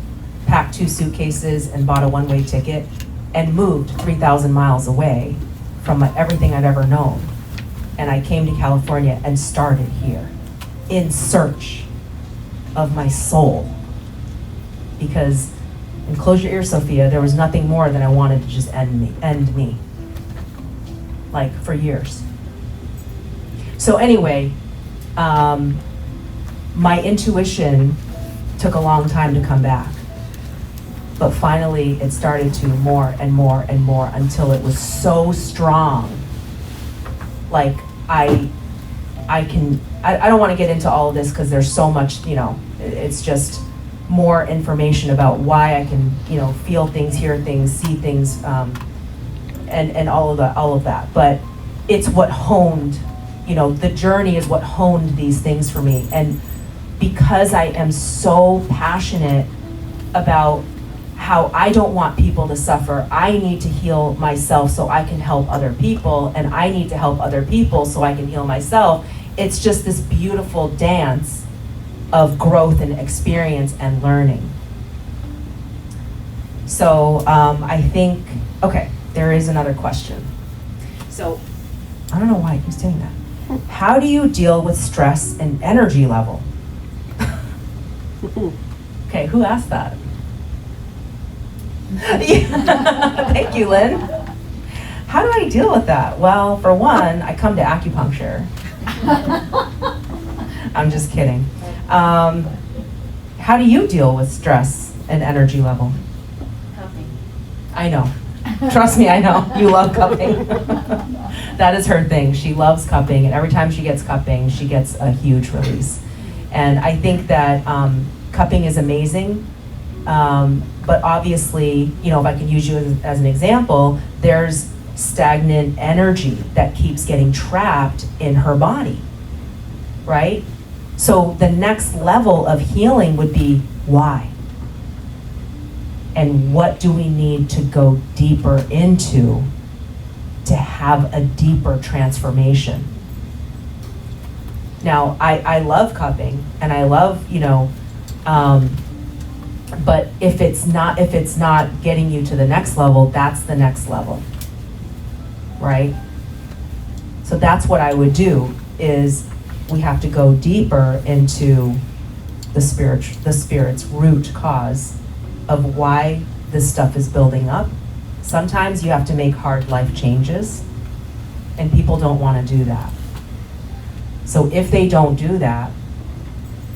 packed 2 suitcases and bought a one-way ticket and moved 3,000 miles away from everything I'd ever known. And I came to California and started here in search of my soul. Because, and close your ears, Sophia, there was nothing more than I wanted to just end me. Like, for years. So anyway, my intuition took a long time to come back. But finally, it started to more and more and more until it was so strong. Like, I don't want to get into all of this because there's so much, it's just more information about why I can, feel things, hear things, see things, and all of that. But it's what honed, the journey is what honed these things for me. And because I am so passionate about how I don't want people to suffer, I need to heal myself so I can help other people, and I need to help other people so I can heal myself. It's just this beautiful dance of growth and experience and learning. So I think, okay, there is another question. So I don't know why I keep saying that. How do you deal with stress and energy level? Okay, who asked that? Yeah. Thank you, Lynn. How do I deal with that? Well, for one, I come to acupuncture. I'm just kidding. How do you deal with stress and energy level? Cupping. I know. Trust me, I know. You love cupping. That is her thing. She loves cupping, and every time she gets cupping, she gets a huge release. And I think that cupping is amazing, but obviously, you know, if I can use you as an example, there's stagnant energy that keeps getting trapped in her body, right? So the next level of healing would be why? And what do we need to go deeper into to have a deeper transformation? Now, I love cupping and I love, you know, but if it's not getting you to the next level, that's the next level, right? So that's what I would do, is we have to go deeper into the spirit's root cause of why this stuff is building up. Sometimes you have to make hard life changes, and people don't want to do that. So if they don't do that,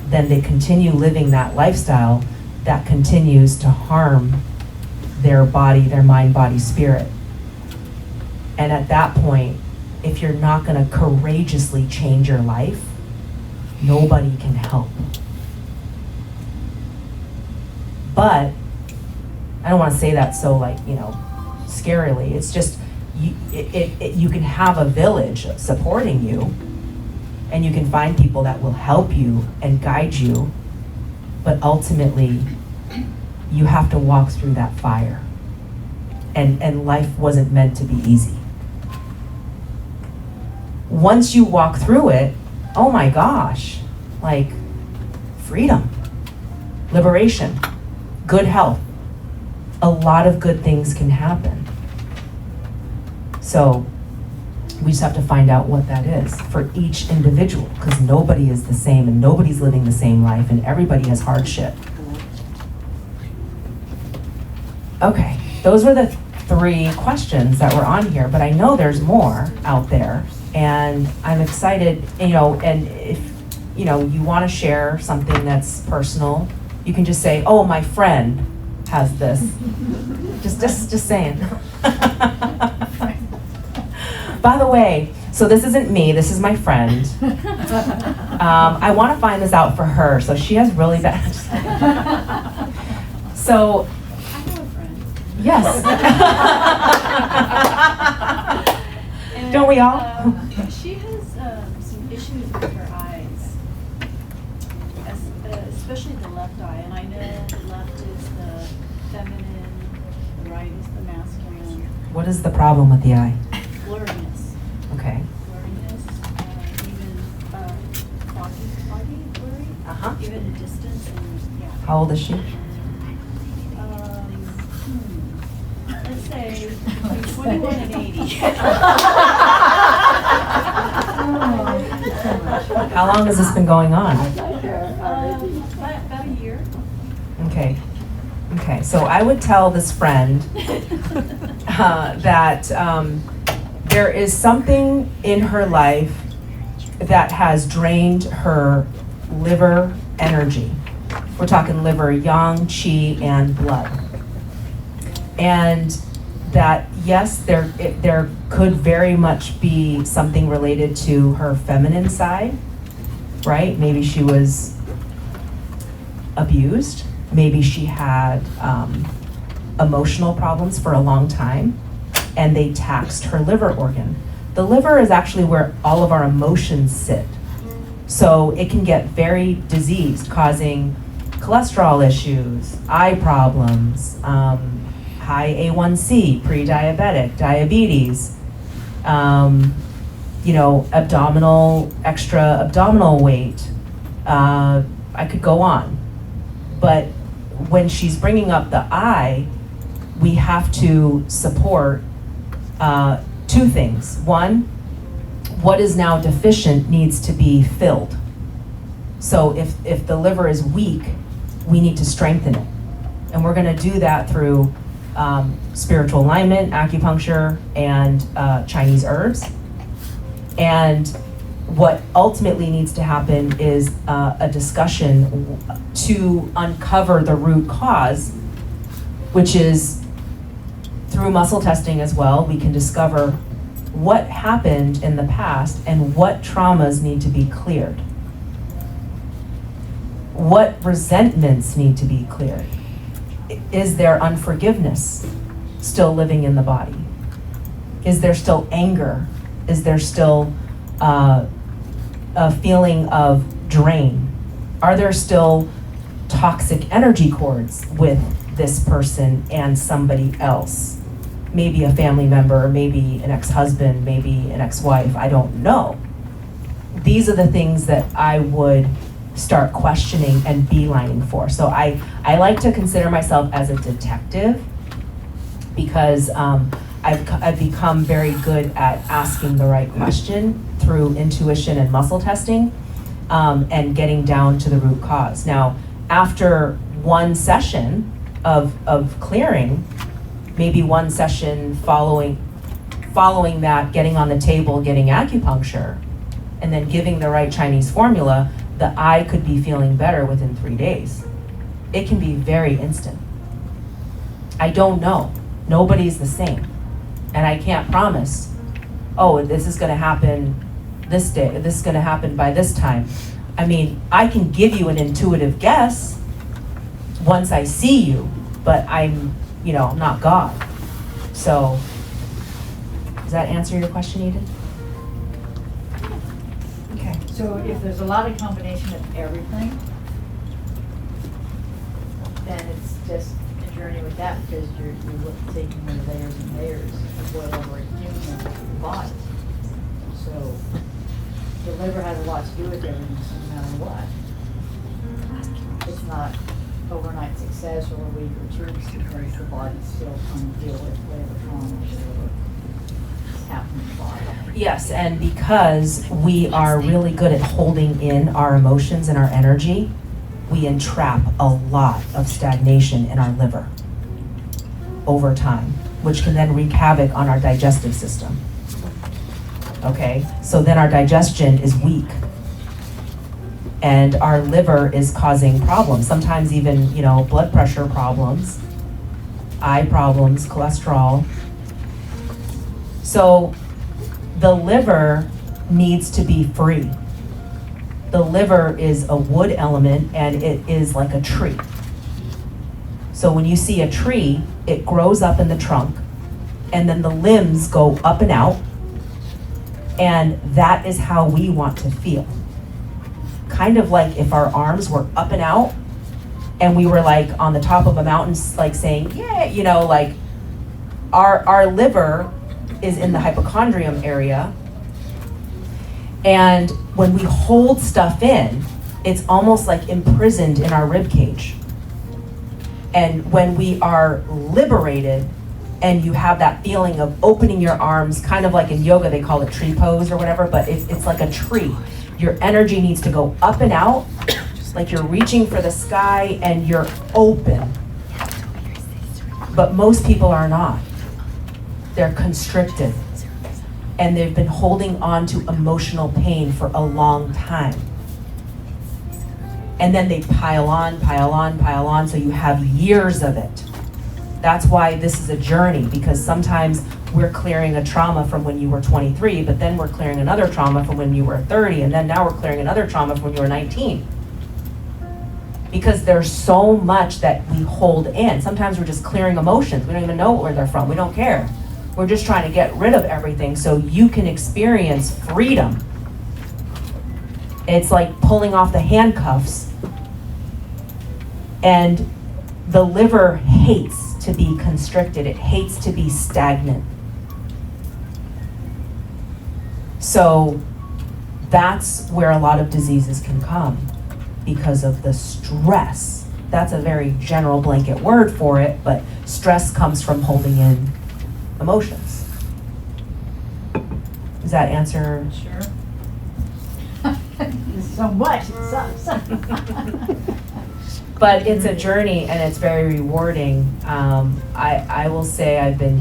then they continue living that lifestyle that continues to harm their body, their mind, body, spirit. And at that point, if you're not going to courageously change your life, nobody can help. But I don't want to say that so, like, you know, scarily. It's just you can have a village supporting you, and you can find people that will help you and guide you, but ultimately you have to walk through that fire, and life wasn't meant to be easy. Once you walk through it, oh my gosh, like freedom, liberation, good health, a lot of good things can happen. So we just have to find out what that is for each individual, because nobody is the same and nobody's living the same life and everybody has hardship. Okay, those were the 3 questions that were on here, but I know there's more out there, and I'm excited, you know, and if, you know, you want to share something that's personal, you can just say, oh, my friend has this. just saying. By the way, so this isn't me, this is my friend. I want to find this out for her, so she has really bad. So, I have a friend. yes. And, Don't we all? She has some issues with her eyes, especially the left eye. And I know the left is the feminine, the right is the masculine. What is the problem with the eye? Blurriness. Okay. Blurriness, even foggy, blurry. Uh-huh. Even a distance, and yeah. How old is she? Let's say between 21 and 80. How long has this been going on? About a year. Okay. Okay, so I would tell this friend that there is something in her life that has drained her liver energy. We're talking liver, yang, qi, and blood. And that, yes, there could very much be something related to her feminine side, right? Maybe she was abused. Maybe she had emotional problems for a long time, and they taxed her liver organ. The liver is actually where all of our emotions sit. So it can get very diseased, causing cholesterol issues, eye problems, high A1C, pre-diabetic, diabetes, you know, extra abdominal weight. I could go on. But when she's bringing up the eye, we have to support 2 things. One, what is now deficient needs to be filled. So if the liver is weak, we need to strengthen it. And we're gonna do that through spiritual alignment, acupuncture, and Chinese herbs. And what ultimately needs to happen is a discussion to uncover the root cause, which is through muscle testing as well. We can discover what happened in the past and what traumas need to be cleared. What resentments need to be cleared? Is there unforgiveness still living in the body? Is there still anger? Is there still a feeling of drain? Are there still toxic energy cords with this person and somebody else? Maybe a family member, maybe an ex-husband, maybe an ex-wife, I don't know. These are the things that I would start questioning and beelining for. So I like to consider myself as a detective because I've become very good at asking the right question through intuition and muscle testing and getting down to the root cause. Now, after one session of clearing, maybe one session following that, getting on the table, getting acupuncture, and then giving the right Chinese formula, the eye could be feeling better within 3 days. It can be very instant. I don't know. Nobody's the same. And I can't promise, oh, this is gonna happen this day, this is gonna happen by this time. I mean, I can give you an intuitive guess once I see you, but I'm not God. So, does that answer your question, Eden? Okay. So if there's a lot of combination of everything, then it's just a journey with that because you're taking the layers and layers of whatever a human body. So the liver has a lot to do with everything, no matter what. It's not overnight success or a week or 2 weeks because the body's still trying to deal with whatever trauma is happening in the body. Yes, and because we are really good at holding in our emotions and our energy, we entrap a lot of stagnation in our liver over time, which can then wreak havoc on our digestive system. Okay, so then our digestion is weak and our liver is causing problems, sometimes even, blood pressure problems, eye problems, cholesterol. So the liver needs to be free. The liver is a wood element and it is like a tree. So when you see a tree, it grows up in the trunk and then the limbs go up and out, and that is how we want to feel. Kind of like if our arms were up and out and we were like on the top of a mountain like saying, yeah, like our liver is in the hypochondrium area, and when we hold stuff in, it's almost like imprisoned in our rib cage. And when we are liberated and you have that feeling of opening your arms, kind of like in yoga they call it tree pose or whatever, but it's like a tree. Your energy needs to go up and out, like you're reaching for the sky and you're open. But most people are not. They're constricted. And they've been holding on to emotional pain for a long time. And then they pile on, so you have years of it. That's why this is a journey, because sometimes we're clearing a trauma from when you were 23, but then we're clearing another trauma from when you were 30, and then now we're clearing another trauma from when you were 19. Because there's so much that we hold in. Sometimes we're just clearing emotions. We don't even know where they're from. We don't care. We're just trying to get rid of everything so you can experience freedom. It's like pulling off the handcuffs. And the liver hates to be constricted. It hates to be stagnant. So that's where a lot of diseases can come, because of the stress. That's a very general blanket word for it, but stress comes from holding in emotions. Does that answer? Sure. There's so much, it sucks. But it's a journey and it's very rewarding. I will say I've been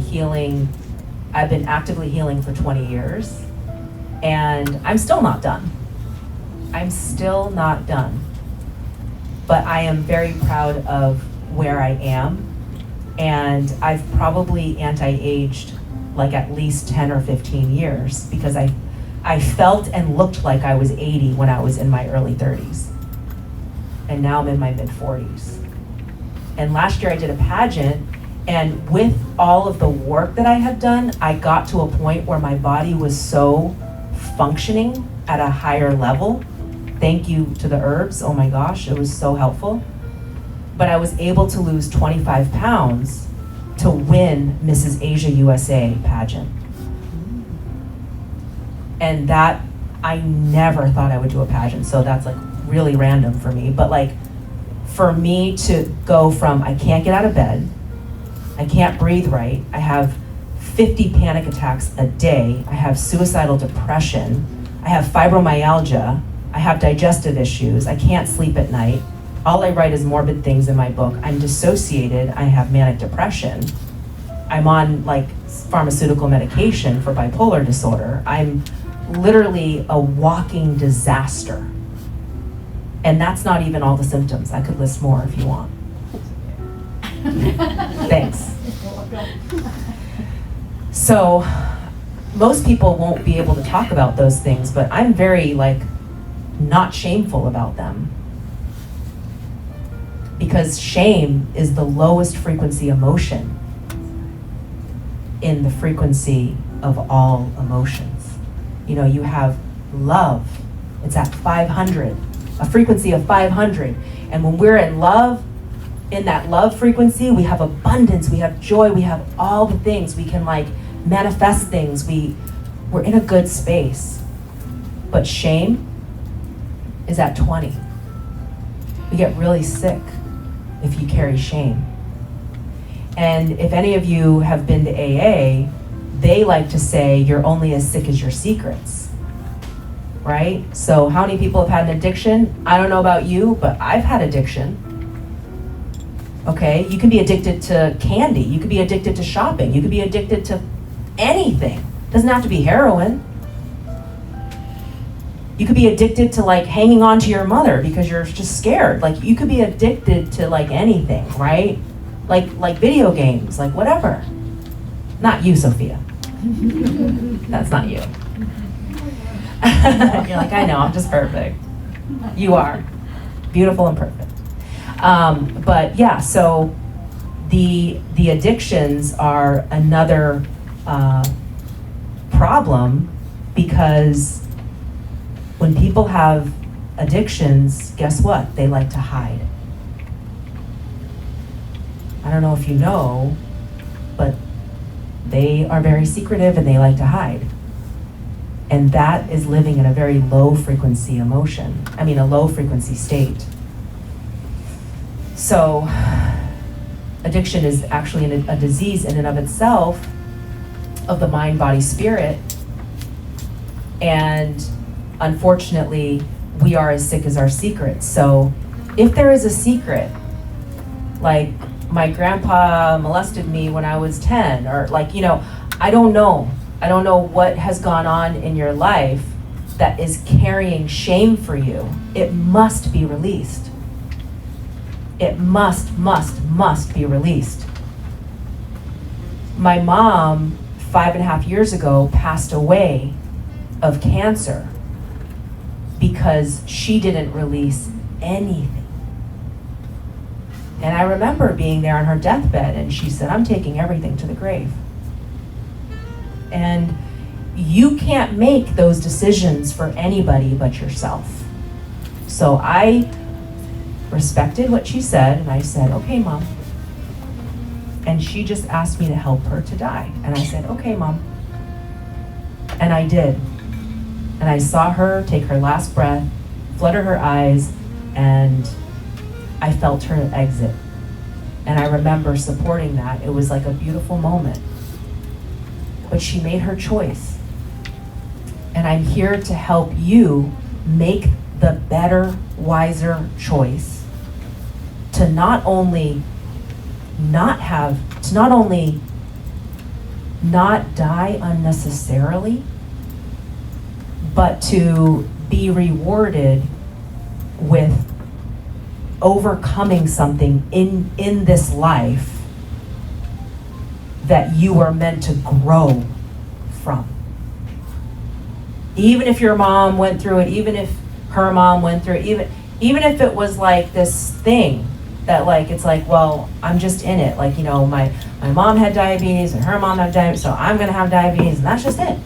actively healing for 20 years, and I'm still not done. I'm still not done. But I am very proud of where I am, and I've probably anti-aged like at least 10 or 15 years because I felt and looked like I was 80 when I was in my early 30s. And now I'm in my mid 40s. And last year I did a pageant, and with all of the work that I had done, I got to a point where my body was so functioning at a higher level. Thank you to the herbs, oh my gosh, it was so helpful. But I was able to lose 25 pounds to win Mrs. Asia USA pageant. And that, I never thought I would do a pageant, so that's like really random for me. But like, for me to go from I can't get out of bed, I can't breathe right, I have 50 panic attacks a day, I have suicidal depression, I have fibromyalgia, I have digestive issues, I can't sleep at night, all I write is morbid things in my book, I'm dissociated, I have manic depression, I'm on like pharmaceutical medication for bipolar disorder, I'm literally a walking disaster. And that's not even all the symptoms. I could list more if you want. Thanks. So most people won't be able to talk about those things, but I'm very like not shameful about them. Because shame is the lowest frequency emotion in the frequency of all emotions. You know, you have love, it's at 500, a frequency of 500. And when we're in love, in that love frequency, we have abundance, we have joy, we have all the things. We can like manifest things, we're in a good space. But shame is at 20. We get really sick if you carry shame. And if any of you have been to AA, they like to say you're only as sick as your secrets, right? So how many people have had an addiction? I don't know about you, but I've had addiction. Okay, you can be addicted to candy, you could be addicted to shopping, you could be addicted to anything. Doesn't have to be heroin. You could be addicted to like hanging on to your mother because you're just scared. Like you could be addicted to like anything, right? Like video games, like whatever. Not you, Sophia. That's not you. You're like, I know, I'm just perfect. You are beautiful and perfect. But yeah, so the addictions are another problem, because when people have addictions, guess what? They like to hide. I don't know if you know, but they are very secretive and they like to hide. And that is living in a very low frequency emotion. I mean, a low frequency state. So addiction is actually a disease in and of itself of the mind, body, spirit. And unfortunately, we are as sick as our secrets. So if there is a secret, like my grandpa molested me when I was 10, or like, you know, I don't know what has gone on in your life that is carrying shame for you. It must be released. It must be released. My mom, 5.5 years ago, passed away of cancer because she didn't release anything. And I remember being there on her deathbed, and she said, I'm taking everything to the grave. And you can't make those decisions for anybody but yourself. So I respected what she said, and I said, okay, Mom. And she just asked me to help her to die. And I said, okay, Mom. And I did. And I saw her take her last breath, flutter her eyes, and I felt her exit. And I remember supporting that. It was like a beautiful moment. But she made her choice. And I'm here to help you make the better, wiser choice to not only not die unnecessarily, but to be rewarded with overcoming something in this life that you are meant to grow from. Even if your mom went through it, even if her mom went through it, even if it was like this thing that like, it's like, well, I'm just in it. Like, you know, my mom had diabetes and her mom had diabetes, so I'm gonna have diabetes, and that's just it.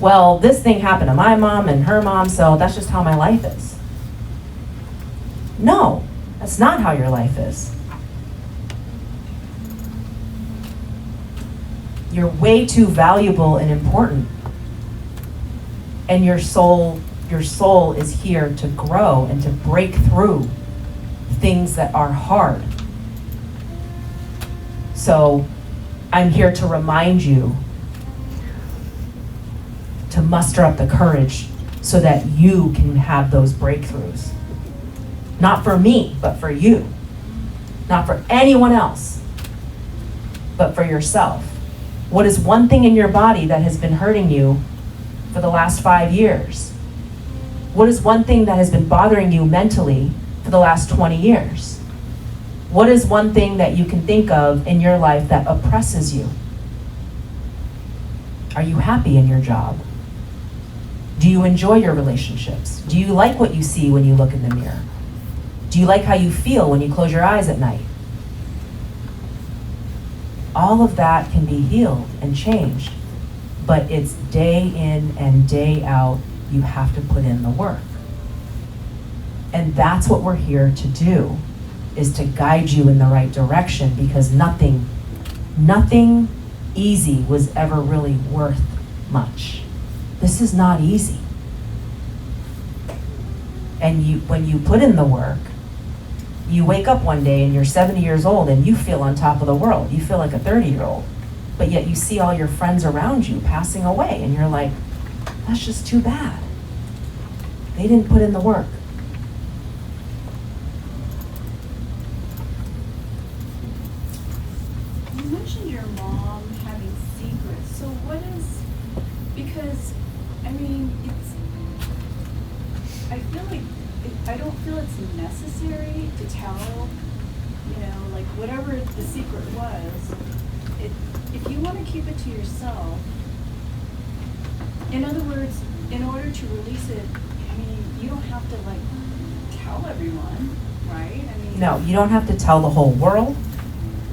Well, this thing happened to my mom and her mom, so that's just how my life is. No, that's not how your life is. You're way too valuable and important. And your soul is here to grow and to break through things that are hard. So I'm here to remind you to muster up the courage so that you can have those breakthroughs. Not for me, but for you. Not for anyone else, but for yourself. What is one thing in your body that has been hurting you for the last 5 years? What is one thing that has been bothering you mentally for the last 20 years? What is one thing that you can think of in your life that oppresses you? Are you happy in your job? Do you enjoy your relationships? Do you like what you see when you look in the mirror? Do you like how you feel when you close your eyes at night? All of that can be healed and changed, but it's day in and day out. You have to put in the work. And that's what we're here to do, is to guide you in the right direction, because nothing easy was ever really worth much. This is not easy. And when you put in the work, you wake up one day and you're 70 years old and you feel on top of the world. You feel like a 30-year-old. But yet you see all your friends around you passing away and you're like, that's just too bad. They didn't put in the work. You mentioned your mom having secrets. So what is, because, I mean, I feel like, I don't feel it's necessary to tell, you know, like whatever the secret was, if you want to keep it to yourself, in other words, in order to release it, I mean, you don't have to like tell everyone, right? I mean, No, you don't have to tell the whole world,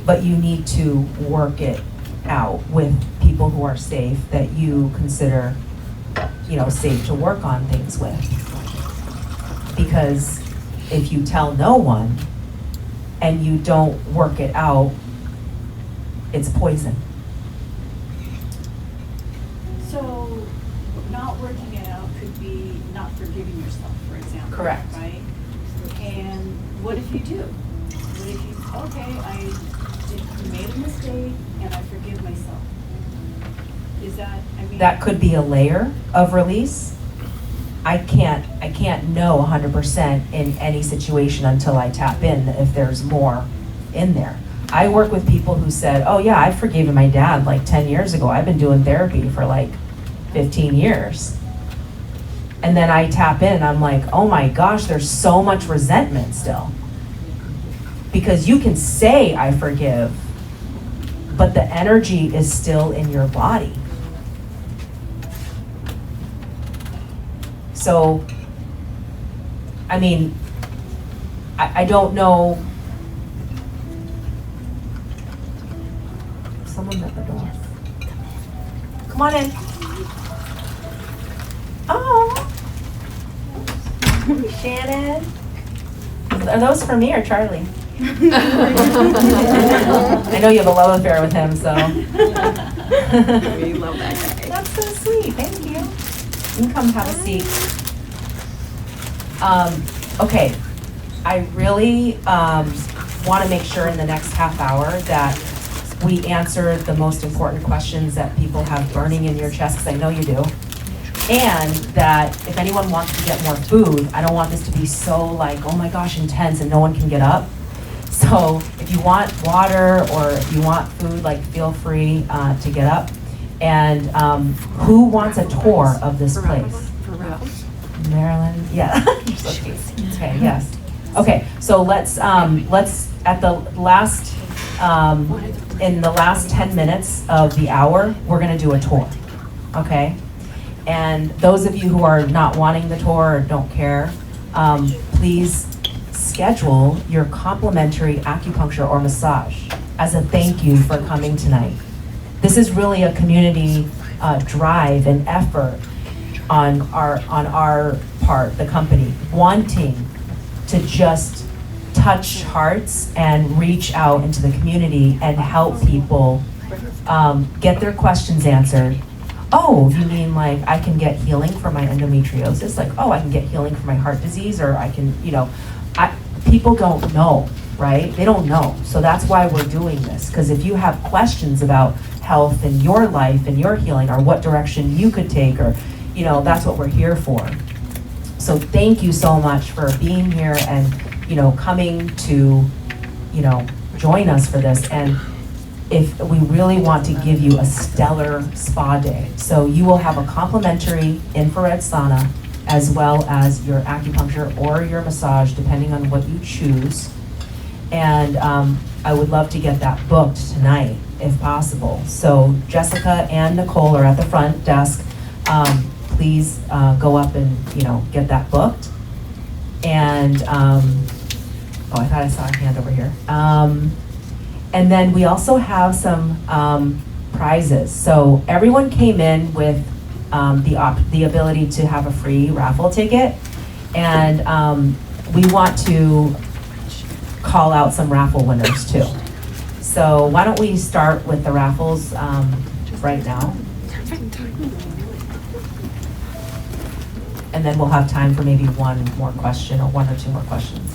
but you need to work it out with people who are safe, that you consider, you know, safe to work on things with. Because if you tell no one and you don't work it out, it's poison. so not working it out could be not forgiving yourself, for example. Correct. Right? And what if you do? What if you, okay, I made a mistake and I forgive myself? Is that, I mean. That could be a layer of release. I can't know 100% in any situation until I tap in if there's more in there. I work with people who said, oh yeah, I forgave my dad like 10 years ago. I've been doing therapy for like 15 years. And then I tap in and I'm like, oh my gosh, there's so much resentment still. Because you can say I forgive, but the energy is still in your body. So, I mean, I don't know. Someone's at the door. Come on in. Oh. Shannon. Are those for me or Charlie? I know you have a love affair with him, so. We love that guy. That's so sweet, thank you. You can come have a seat. Okay, I really want to make sure in the next half hour that we answer the most important questions that people have burning in your chest, because I know you do. And that if anyone wants to get more food, I don't want this to be so like, oh my gosh, intense and no one can get up. So if you want water or if you want food, like feel free to get up. And who wants a tour of this place? Marilyn, yeah. Okay, yes. Okay, so let's at the last, in the last 10 minutes of the hour, we're gonna do a tour, okay? And those of you who are not wanting the tour or don't care, please schedule your complimentary acupuncture or massage as a thank you for coming tonight. This is really a community drive and effort on our part, the company, wanting to just touch hearts and reach out into the community and help people get their questions answered. Oh, you mean like I can get healing for my endometriosis? Like, oh, I can get healing for my heart disease, or I can, people don't know, right? They don't know. So that's why we're doing this. Because if you have questions about health in your life and your healing, or what direction you could take, or, that's what we're here for. So thank you so much for being here and, coming to, join us for this. And if we really want to give you a stellar spa day. So you will have a complimentary infrared sauna, as well as your acupuncture or your massage, depending on what you choose. And I would love to get that booked tonight, if possible. So Jessica and Nicole are at the front desk. Please go up and get that booked. And I thought I saw a hand over here. And then we also have some prizes. So everyone came in with the ability to have a free raffle ticket, and we want to call out some raffle winners too. So why don't we start with the raffles right now? And then we'll have time for maybe one more question or one or two more questions.